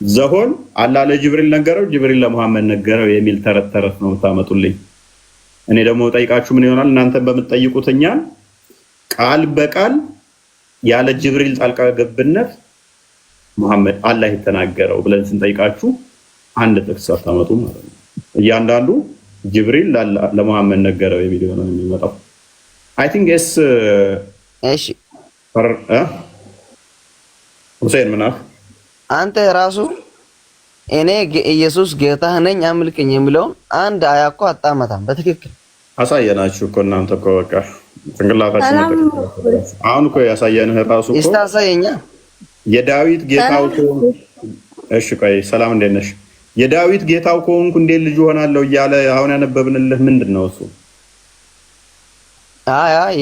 ዘሆን አላህ ለጅብሪል ነገረው፣ ጅብሪል ለሙሐመድ ነገረው የሚል ተረት ተረት ነው ታመጡልኝ። እኔ ደግሞ ጠይቃችሁ ምን ይሆናል? እናንተ በምትጠይቁት እኛን ቃል በቃል ያለ ጅብሪል ጣልቃ ገብነት ሙሐመድ አላህ የተናገረው ብለን ስንጠይቃችሁ አንድ ጥቅስ አታመጡ ማለት ነው። እያንዳንዱ ጅብሪል ለሙሐመድ ነገረው የሚል ነው የሚመጣው። አይ ቲንክ እሺ ሁሴን ምና አንተ ራሱ እኔ ኢየሱስ ጌታህ ነኝ አምልከኝ የሚለውን አንድ አያ እኮ አጣመታም። በትክክል አሳየናችሁ እኮ እናንተ እኮ በቃ ጭንቅላታችን አሁን እኮ ያሳየንህ ራሱ እኮ እስታሳየኛ የዳዊት ጌታው እኮ እሺ ቆይ ሰላም እንዴት ነሽ? የዳዊት ጌታው ከሆንኩ እንዴት ልጅ ሆናለሁ እያለ አሁን ያነበብንልህ ምንድን ነው እሱ?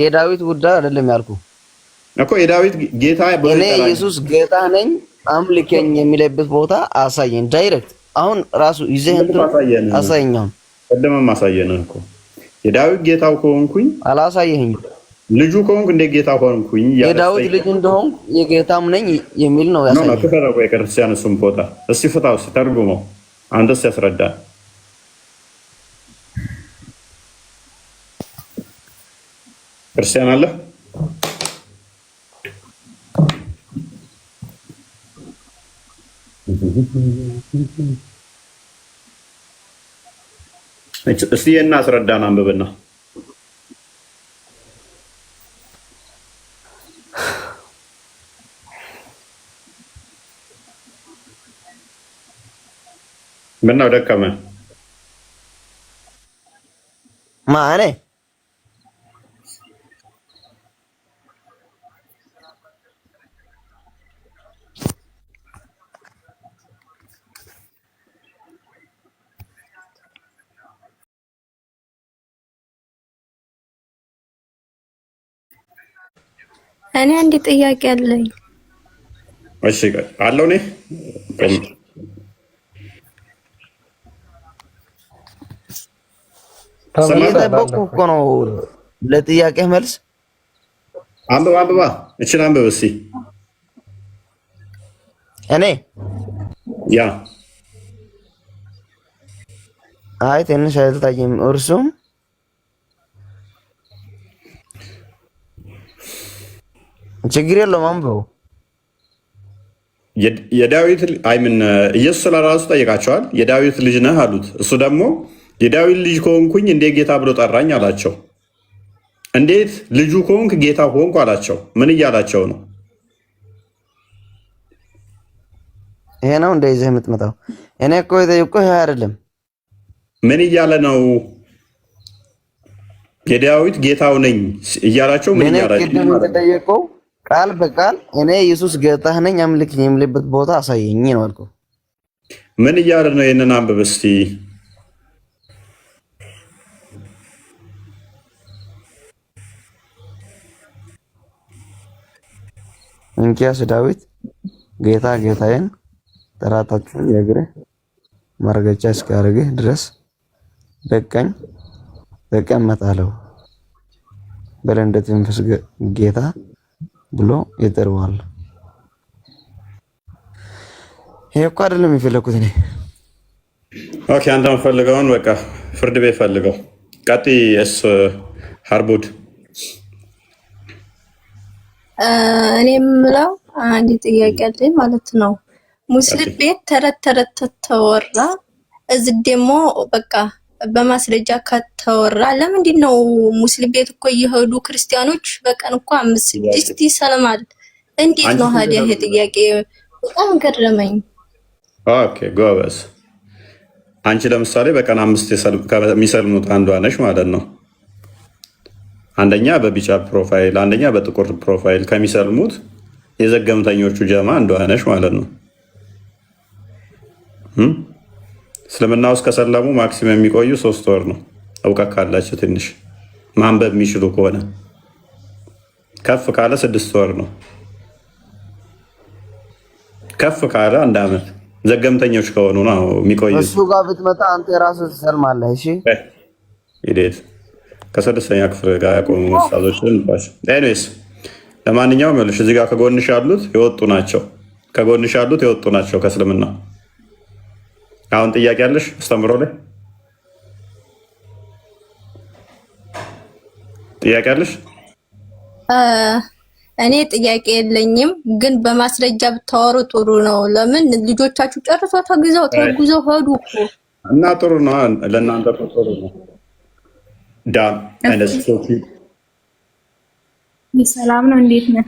የዳዊት ጉዳይ አይደለም ያልኩ እኮ የዳዊት ጌታ እኔ ኢየሱስ ጌታ ነኝ አምልከኝ የሚለበት ቦታ አሳየን። ዳይሬክት አሁን ራሱ ይዘህ አሳየኛው። ቀደምም አሳየንህ እኮ የዳዊት ጌታው ከሆንኩኝ አላሳየኸኝም። ልጁ ከሆንኩ እንዴት ጌታ ሆንኩኝ? የዳዊት ልጅ እንደሆንኩ የጌታም ነኝ የሚል ነው ያሳየኝ። ነው ከተረፈ የክርስቲያን እሱም ቦታ እስቲ ፍታው ተርጉመው አንተስ ያስረዳል። ክርስቲያን አለ እስቲ እና አስረዳን አንብብና ምነው ደከመ ማኔ እኔ አንድ ጥያቄ አለኝ። እሺ አለው ነኝ ስለጠበቁ እኮ ነው ለጥያቄ መልስ። አንብባ እቺን አንብብ እስኪ። እኔ ያ አይ ትንሽ አይታየም። እርሱም ችግር የለውም አንብበው። የዳዊት አይምን ኢየሱስ ስለራሱ ጠይቃቸዋል። የዳዊት ልጅ ነህ አሉት። እሱ ደግሞ የዳዊት ልጅ ከሆንኩኝ እንዴት ጌታ ብሎ ጠራኝ አላቸው። እንዴት ልጁ ከሆንክ ጌታ ሆንኩ አላቸው። ምን እያላቸው ነው? ይሄ ነው እንደዚህ የምትመጣው። እኔ እኮ የጠየቅኩ ይሄ አይደለም። ምን እያለ ነው? የዳዊት ጌታው ነኝ እያላቸው ምን እያላቸው? ቃል በቃል እኔ ኢየሱስ ጌታህ ነኝ አምልክ የሚልበት ቦታ አሳየኝ ነው አልኩ። ምን እያለ ነው? ይሄንን አንብብ እስቲ። እንኪያስ ዳዊት ጌታ ጌታዬን ጠላቶቹን የእግርህ መረገጫ እስኪያደርግህ ድረስ በቀኝ እቀመጣለሁ በል እንደ ትንፍስ ጌታ ብሎ ይጠራዋል። ይሄ እኮ አይደለም የፈለኩት እኔ። ኦኬ አንተ የምፈልገውን በቃ ፍርድ ቤት ፈልገው። ቀጥይ እስ ሀርቡድ እኔ የምለው አንድ ጥያቄ አለኝ ማለት ነው። ሙስሊም ቤት ተረት ተረት ተወራ፣ እዚህ ደግሞ በቃ በማስረጃ ከተወራ ለምንድን ነው ሙስሊም ቤት እኮ እየሄዱ ክርስቲያኖች በቀን እኮ 5-6 ይሰልማል? እንዴት ነው ታዲያ? ይሄ ጥያቄ በጣም ገረመኝ። ኦኬ ጎበዝ። አንቺ ለምሳሌ በቀን 5 ከሚሰልሙት አንዷ ነሽ ማለት ነው። አንደኛ በቢጫ ፕሮፋይል፣ አንደኛ በጥቁር ፕሮፋይል ከሚሰልሙት የዘገምተኞቹ ጀማ አንዷ ነሽ ማለት ነው። እስልምና ውስጥ ከሰለሙ ማክሲመም የሚቆዩ 3 ወር ነው። እውቀት ካላቸው ትንሽ ማንበብ የሚችሉ ከሆነ ከፍ ካለ 6 ወር ነው። ከፍ ካለ 1 ዓመት። ዘገምተኞች ከሆኑ ነው የሚቆዩ። እሱ ጋር ብትመጣ አንተ የራስህ ትሰልማለህ። እሺ ኢዴት ከ6ኛ ክፍል ጋር ያቆሙ ወጣቶችን ባሽ ኤኒዌይስ፣ ለማንኛውም ይኸውልሽ እዚህ ጋር ከጎንሽ ያሉት የወጡ ናቸው። ከጎንሽ ያሉት የወጡ ናቸው ከእስልምና። አሁን ጥያቄ አለሽ? አስተምሮ ላይ ጥያቄ አለሽ? እኔ ጥያቄ የለኝም፣ ግን በማስረጃ ብታወሩ ጥሩ ነው። ለምን ልጆቻችሁ ጨርሶ ተጉዘው ሄዱ እኮ እና ጥሩ ነው። ለእናንተ ጥሩ ነው። ዳም አይነት ሰላም ነው። እንዴት ነህ?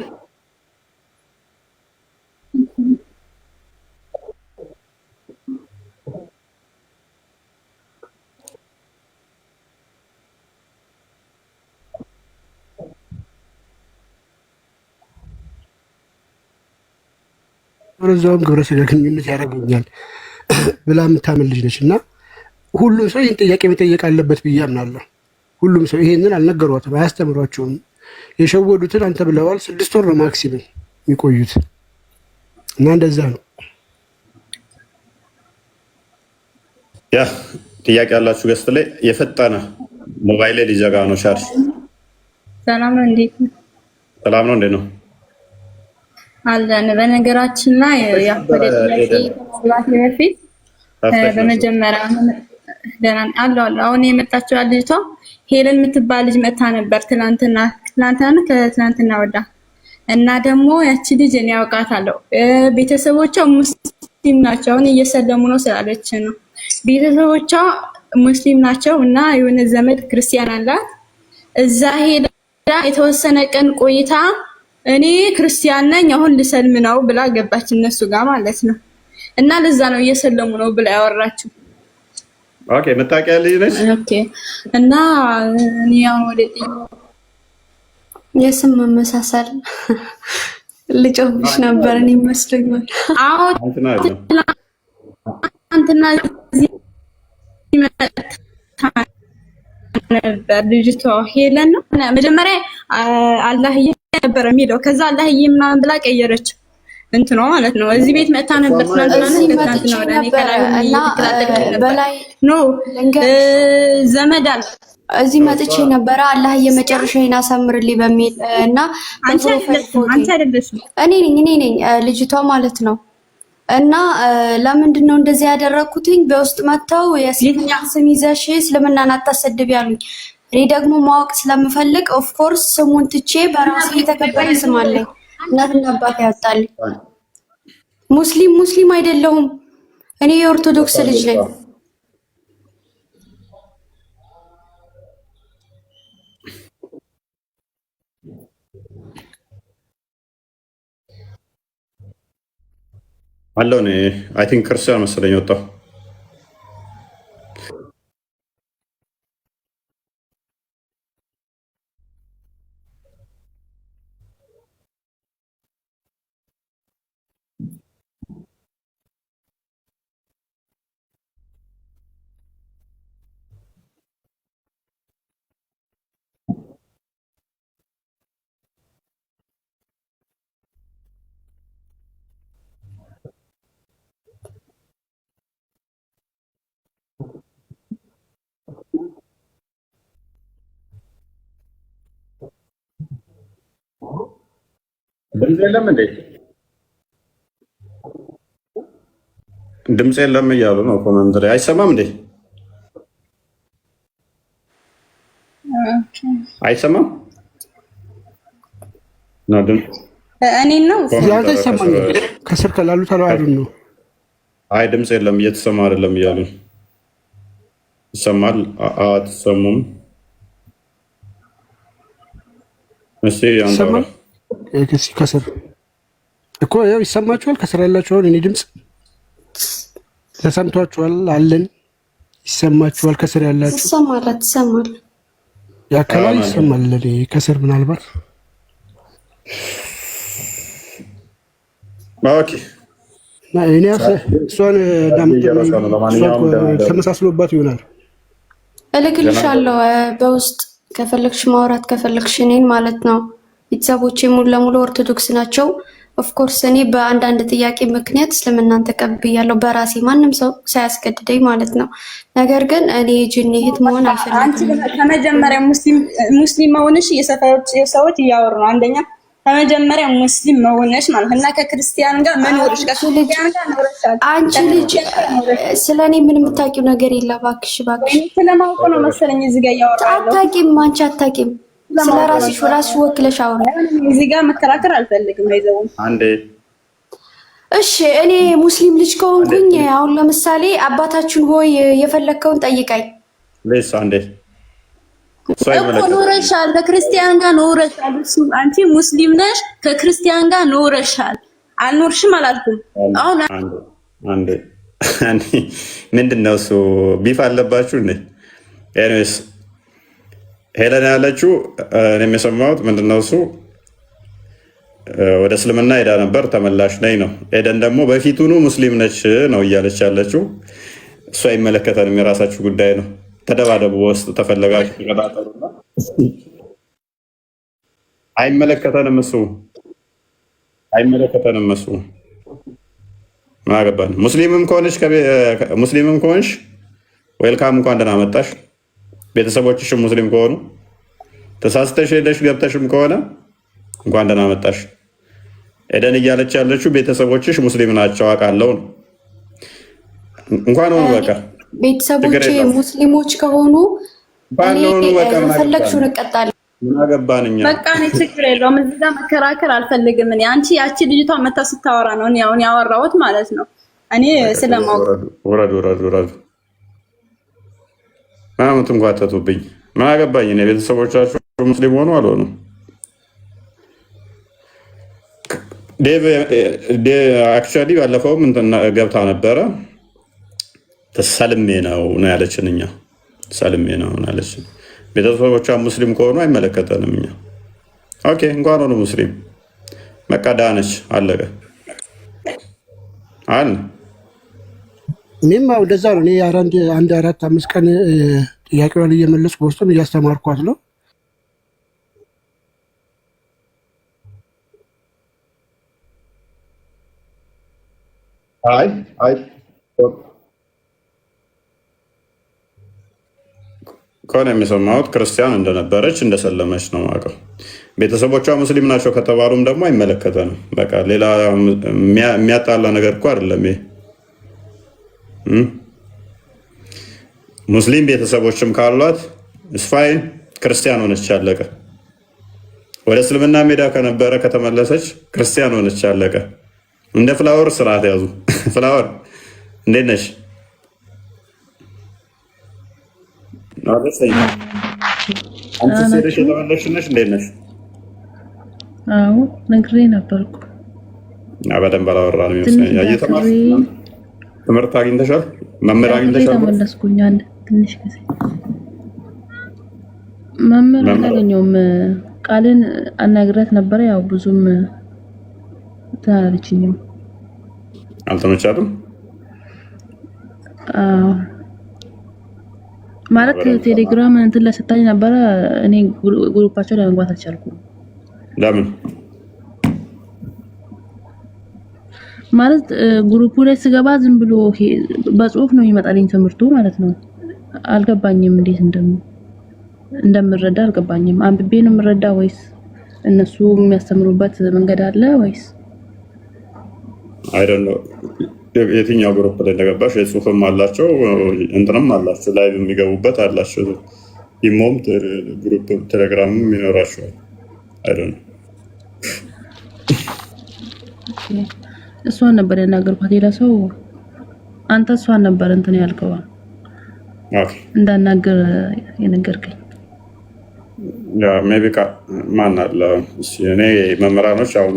ወረዛውም ግብረ ስጋ ግንኙነት ያደርጉኛል ብላ የምታምን ልጅ ነች። እና ሁሉም ሰው ይህን ጥያቄ መጠየቅ አለበት ብዬ አምናለሁ። ሁሉም ሰው ይሄንን አልነገሯትም፣ አያስተምሯቸውም። የሸወዱትን አንተ ብለዋል። 6 ወር ነው ማክሲመም የሚቆዩት እና እንደዛ ነው። ያ ጥያቄ ያላችሁ ገስት ላይ የፈጠነ ሞባይል ላይ ሊዘጋ ነው። ሻርሽ ሰላም ነው። እንዴት ነው? ሰላም ነው። እንዴት ነው አለን። በነገራችን ላይ ያፈደ ጥያቄ ከመስራት በፊት በመጀመሪያ አለው አሁን የመጣችው ልጅቷ ሄለን የምትባል ልጅ መታ ነበር ከትናንትና ወዳ እና ደግሞ ያቺ ልጅ እኔ ያውቃታለሁ። ቤተሰቦቿ ሙስሊም ናቸው። አሁን እየሰለሙ ነው ስላለች ነው። ቤተሰቦቿ ሙስሊም ናቸው እና የሆነ ዘመድ ክርስቲያን አላት። እዛ ሄዳ የተወሰነ ቀን ቆይታ እኔ ክርስቲያን ነኝ አሁን ልሰልም ነው ብላ ገባች እነሱ ጋር ማለት ነው። እና ለዛ ነው እየሰለሙ ነው ብላ ያወራችው። ኦኬ መታወቂያ ልጅ ነች። ኦኬ እና እኔ ያው ወደ የስም መመሳሰል ልጮህብሽ ነበር እኔ መስሎኛል። አዎ እንትና ነበር ልጅቷ ሄለን ነው መጀመሪያ አላህዬ ነበር የሚለው። ከዛ አላህዬ ምናምን ብላ ቀየረች እንትኗ ማለት ነው። እዚህ ቤት መጣ ነበር ትናንትና ወደ እኔ በላይ ኖ ዘመድ አለ እዚህ መጥቼ ነበረ አላህዬ መጨረሻዬን አሳምርልኝ በሚል እና አንተ አይደለሽም እኔ ነኝ ልጅቷ ማለት ነው። እና ለምንድን ነው እንደዚህ ያደረኩትኝ? በውስጥ መተው የእስልምና ስም ይዘሽ እስልምናን አታሰድብ ያሉኝ። እኔ ደግሞ ማወቅ ስለምፈልግ ኦፍ ኮርስ ስሙን ትቼ በራሴ የተከበረ ስም አለኝ። እናትና አባት ያወጣልኝ። ሙስሊም አይደለሁም። እኔ የኦርቶዶክስ ልጅ ነኝ። አለው እኔ አይ ቲንክ ክርስቲያን መሰለኝ ወጣው። ድምፅ የለም እንዴ? ድምፅ የለም እያሉ ነው ኮመንት ላይ። አይሰማም እንዴ? አይሰማም ነው ድምፅ እኔ ነው ያንተ ይሰማል። ከስር ከላሉ ተለዋዱ ነው። አይ ድምፅ የለም እየተሰማ አይደለም እያሉ ይሰማል። አትሰሙም? እሺ ያንተ ከስር እኮ ያው ይሰማችኋል። ከስር ያላችኋል። እኔ ድምፅ ተሰምቷችኋል አለን። ይሰማችኋል። ከስር ያላችሁ ትሰማል። የአካባቢ ይሰማል። ከስር ምናልባት ኦኬ እኔ እሷን ተመሳስሎባት ይሆናል። እልክልሻለሁ በውስጥ ከፈለግሽ ማውራት ከፈለግሽ እኔን ማለት ነው። ቤተሰቦቼ ሙሉ ለሙሉ ኦርቶዶክስ ናቸው። ኦፍኮርስ እኔ በአንዳንድ ጥያቄ ምክንያት እስልምናን ተቀብያለሁ በራሴ ማንም ሰው ሳያስገድደኝ ማለት ነው። ነገር ግን እኔ ጅኒ እህት መሆን አልፈልግም። አንቺ ከመጀመሪያ ሙስሊም መሆንሽ የሰፈሮች ሰዎች እያወሩ ነው። አንደኛ ከመጀመሪያ ሙስሊም መሆንሽ ማለት እና ከክርስቲያን ጋር መኖርሽ ከክርስቲያን ጋር ኖርሻል። አንቺ ልጅ ስለኔ ምን የምታውቂው ነገር የለም። እባክሽ ስለማውቅ ነው መሰለኝ እዚህ ጋር እያወራለሁ። አታውቂም፣ አንቺ አታውቂም። ስለ ራስሽ ወክለሽ አውሪ። እዚህ ጋር መከራከር አልፈልግም። አይዘው አንዴ እሺ፣ እኔ ሙስሊም ልጅ ከሆንኩኝ አሁን ለምሳሌ አባታችን ሆይ የፈለከውን ጠይቀኝ። ለስ አንዴ እኮ ኖረሻል፣ ከክርስቲያን ጋር ኖረሻል። እሱ አንቺ ሙስሊም ነሽ፣ ከክርስቲያን ጋር ኖረሻል። አልኖርሽም አላልኩም። አሁን አንዴ ምንድነው እሱ ቢፍ አለባችሁ እንዴ? ኤኒዌይስ ሄለን ያለችው እኔ የሰማሁት ምንድነው እሱ ወደ እስልምና ሄዳ ነበር ተመላሽ ነኝ ነው። ኤደን ደግሞ በፊቱኑ ሙስሊም ነች ነው እያለች ያለችው። እሱ አይመለከተንም፣ የራሳችሁ ጉዳይ ነው። ተደባደቡ፣ ውስጥ ተፈለጋችሁ ተቀጣጠሩና አይመለከተንም፣ እሱ አይመለከተንም። እሱ ምን አገባን? ሙስሊምም ከሆንሽ ዌልካም፣ እንኳን ደህና መጣሽ። ቤተሰቦችሽም ሙስሊም ከሆኑ ተሳስተሽ ሄደሽ ገብተሽም ከሆነ እንኳን ደህና መጣሽ። ኤደን እያለች ያለችው ቤተሰቦችሽ ሙስሊም ናቸው አውቃለሁ ነው። እንኳን ሆኑ በቃ ቤተሰቦቼ ሙስሊሞች ከሆኑ ፈለግሽውን እቀጣለሁ። ምን አገባን እኛ በቃ እኔ ችግር የለውም። እዚህ ጋር መከራከር አልፈልግም። እኔ አንቺ ያቺ ልጅቷ መታ ስታወራ ነው እኔ አሁን ያወራሁት ማለት ነው። እኔ ስለማውቅ ወረዱ ማሙት እንኳተቱብኝ ምን አገባኝ እኔ። ቤተሰቦቻችሁ ሙስሊም ሆኑ አልሆኑ አክቹዋሊ ባለፈውም ገብታ ነበረ። ተሰልሜ ነው ያለችን። እኛ ሰልሜ ነው ያለችን። ቤተሰቦቿ ሙስሊም ከሆኑ አይመለከተንም እኛ። ኦኬ እንኳን ሆኑ ሙስሊም መቃዳነች አለቀ አለ። እኔም እንደዛ ነው። እኔ አንድ 4-5 ቀን ጥያቄዋን እየመለስኩ በውስጡም እያስተማርኳት ነው። አይ ከሆነ የሚሰማሁት ክርስቲያን እንደነበረች እንደሰለመች ነው የማውቀው። ቤተሰቦቿ ሙስሊም ናቸው ከተባሉም ደግሞ አይመለከተንም። በቃ ሌላ የሚያጣላ ነገር እኮ አይደለም ይሄ። ሙስሊም ቤተሰቦችም ካሏት እስፋይን ክርስቲያን ሆነች አለቀ። ወደ እስልምና ሜዳ ከነበረ ከተመለሰች ክርስቲያን ሆነች አለቀ። እንደ ፍላወር ስርዓት ያዙ። ፍላወር እንዴት ነሽ? አንቺ ሴትሽ የተመለስሽ ነሽ? እንዴት ነሽ? አዎ ነግሬ ነበርኩ። በደንብ አላወራንም ይመስለኛል። እየተማርሽ ትምህርት አግኝተሻል? መምህር አግኝተሻል? ተመለስኩኝ አንድ ትንሽ ጊዜ። መምህር አላገኘሁም። ቃልን አናግራት ነበረ። ያው ብዙም ታሪችኝም አልተመቻትም። ማለት ቴሌግራም እንትን ላይ ሰጣኝ ነበረ። እኔ ግሩፓቸው ላይ መግባት አልቻልኩም። ለምን? ማለት ግሩፑ ላይ ስገባ ዝም ብሎ በጽሁፍ ነው ይመጣልኝ ትምህርቱ ማለት ነው። አልገባኝም፣ እንዴት እንደምረዳ አልገባኝም። አንብቤ ነው የምረዳ ወይስ እነሱ የሚያስተምሩበት መንገድ አለ ወይስ አይ ዶንት ኖ የትኛው ግሩፕ ላይ እንደገባሽ። የጽሁፍም አላቸው እንትንም አላቸው፣ ላይቭ የሚገቡበት አላቸው። ኢሞም ግሩፕ ቴሌግራምም ይኖራቸዋል። አይ ዶንት ኖ እሷን ነበር ያናገርኳት። ሌላ ሰው አንተ እሷን ነበር እንትን ያልከው እንዳናገር የነገርከኝ። ያ ሜቢ ማን አለ እኔ መምህራኖች አሁን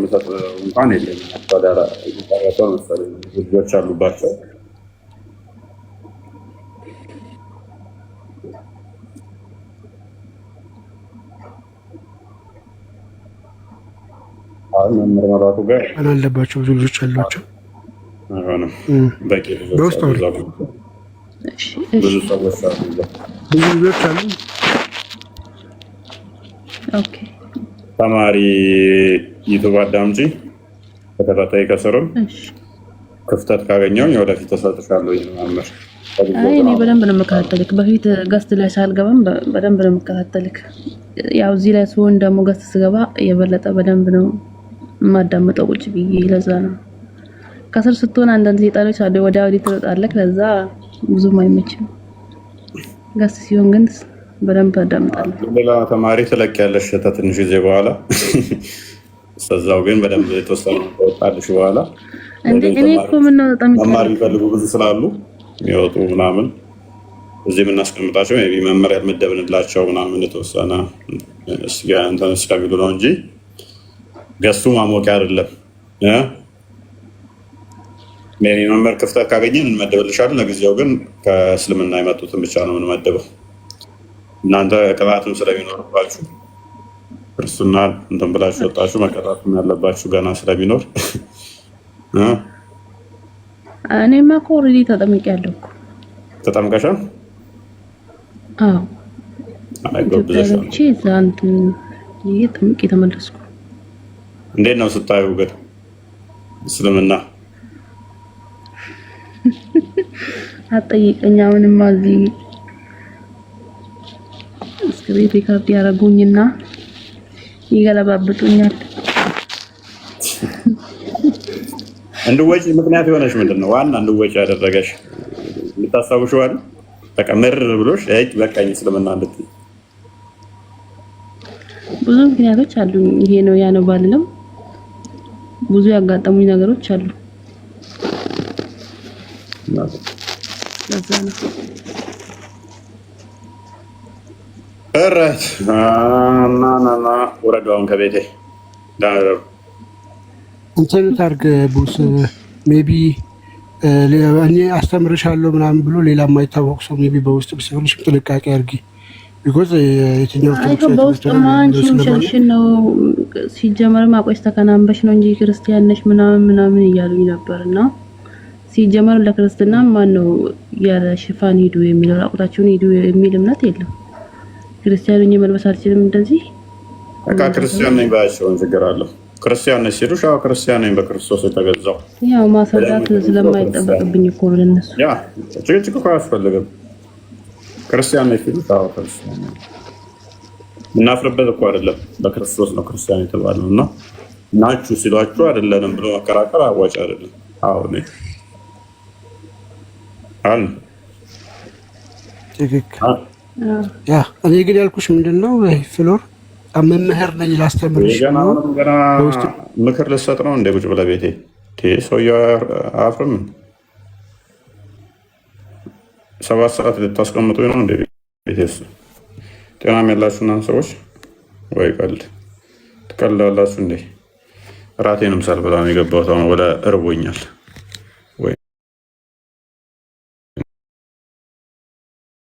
እንኳን የለኝም። ታዲያ ይቀራቸው መሰለኝ ልጆች አሉባቸው። መምህር መላኩ ጋር አላለባቸው ብዙ ልጆች አሏቸው። በቂ በውስጥ ብዙ ሰዎች አሉ፣ ብዙ ልጆች አሉ። ኦኬ ተማሪ ዩቲዩብ አዳምጪ፣ ተከታታይ ከስርም ክፍተት ካገኘው ወደፊት ተሰጥሻለሁ። መምህር አይ እኔ በደንብ ነው የምከታተልክ። በፊት ገስት ላይ ሳልገባም በደንብ ነው የምከታተልክ። ያው እዚህ ላይ ሲሆን ደግሞ ገስት ስገባ የበለጠ በደንብ ነው የማዳምጠው ቁጭ ብዬ። ለዛ ነው ከስር ስትሆን አንዳንድ ሴጣኖች አሉ ወዲያ ወዲህ ትሮጣለህ። ለዛ ብዙም አይመችም። ገስት ሲሆን ግን በደንብ አዳምጣለሁ። ሌላ ተማሪ ትለቅ ያለሽ ከትንሽ ጊዜ በኋላ ሰዛው ግን በደንብ የተወሰነ ተወጣልሽ በኋላ እኔ እኮ ምን ነው በጣም መማር የሚፈልጉ ብዙ ስላሉ የሚወጡ ምናምን እዚህ የምናስቀምጣቸው መመሪያ ያልመደብንላቸው ምናምን የተወሰነ እንትን ስለሚሉ ነው እንጂ ገሱ ማሞቂያ አይደለም። ሜቢ መመር ክፍተት ካገኘን እንመደብልሻለን። ለጊዜው ግን ከእስልምና የመጡትን ብቻ ነው የምንመደበው። እናንተ ቅጣትም ስለሚኖርባችሁ ክርስትና እንትን ብላችሁ ወጣችሁ መቀጣትም ያለባችሁ ገና ስለሚኖር እኔማ እኮ ኦልሬዲ ተጠምቄያለሁ እኮ። ተጠምቀሻል? አዎ አይጎብዘሻል። ዛንት ጥምቄ ተመለስኩ። እንዴት ነው ስታዩ ግን እስልምና? አጠይቀኝ። አሁንማ እዚህ እስክሪፕት ሪካርድ ያደረጉኝና ይገለባብጡኛል። እንድወጪ ምክንያት የሆነሽ ምንድን ነው? ዋና እንድወጪ ያደረገሽ የምታስታውሽው አይደል? ተቀመር ብሎሽ በቃኝ እስልምና እንድትይ ብዙ ምክንያቶች አሉ። ይሄ ነው ያ ነው ባልልም ብዙ ያጋጠሙኝ ነገሮች አሉ። ለዛ ነው እረት ና ወረዳውን ከቤቴ ዳረሩ እንትን ታርግ ቡስ ሜቢ እኔ አስተምርሻለሁ ምናምን ብሎ ሌላ የማይታወቅ ሰው ሜቢ በውስጥ ብስልሽ ጥንቃቄ አድርጊ። ቢኮዝ የትኛው በውስጥ ማንቺ ውሸትሽን ነው ሲጀመርም አቆይስ ተከናንበሽ ነው እንጂ ክርስቲያን ነሽ ምናምን እያሉኝ ነበርና ሲጀመር ለክርስትና ማን ነው ያለ ሽፋን ሂዱ የሚለው ራቁታችሁን ሂዱ የሚል እምነት የለም። ክርስቲያኑን መልበስ አልችልም እንደዚህ በቃ ክርስቲያን ነኝ ባያቸው ችግር አለው። ክርስቲያን ነሽ ሲሉሽ አዎ ክርስቲያን ነኝ በክርስቶስ የተገዛው ያው ማስረዳት ስለማይጠበቅብኝ እኮ ነው ለነሱ። ያ ጭቅጭቅ እኮ አያስፈልግም። ክርስቲያን ነሽ ሲሉሽ አዎ ክርስቲያን ነኝ እናፍርበት እኮ አይደለም በክርስቶስ ነው ክርስቲያን የተባለው እና ናችሁ ሲሏችሁ አይደለንም ብሎ መከራከር አዋጭ አይደለም። አዎ ነኝ አን ትክክል። ያ እኔ ግን ያልኩሽ ምንድነው ፍሎር መምህር ነኝ ላስተምርሽ ነው። ገና ምክር ልሰጥ ነው እንደ ቁጭ ብለህ ቤቴ ሰውዬው አያፍርም። 7 ሰዓት ልታስቀምጡ ነው እንደ ቤቴ? ጤናም ያላችሁና ሰዎች ወይ ቀልድ ትቀልዳላችሁ እንዴ? እራቴንም ሳልበላ ነው የገባሁት። ወደ እርቦኛል።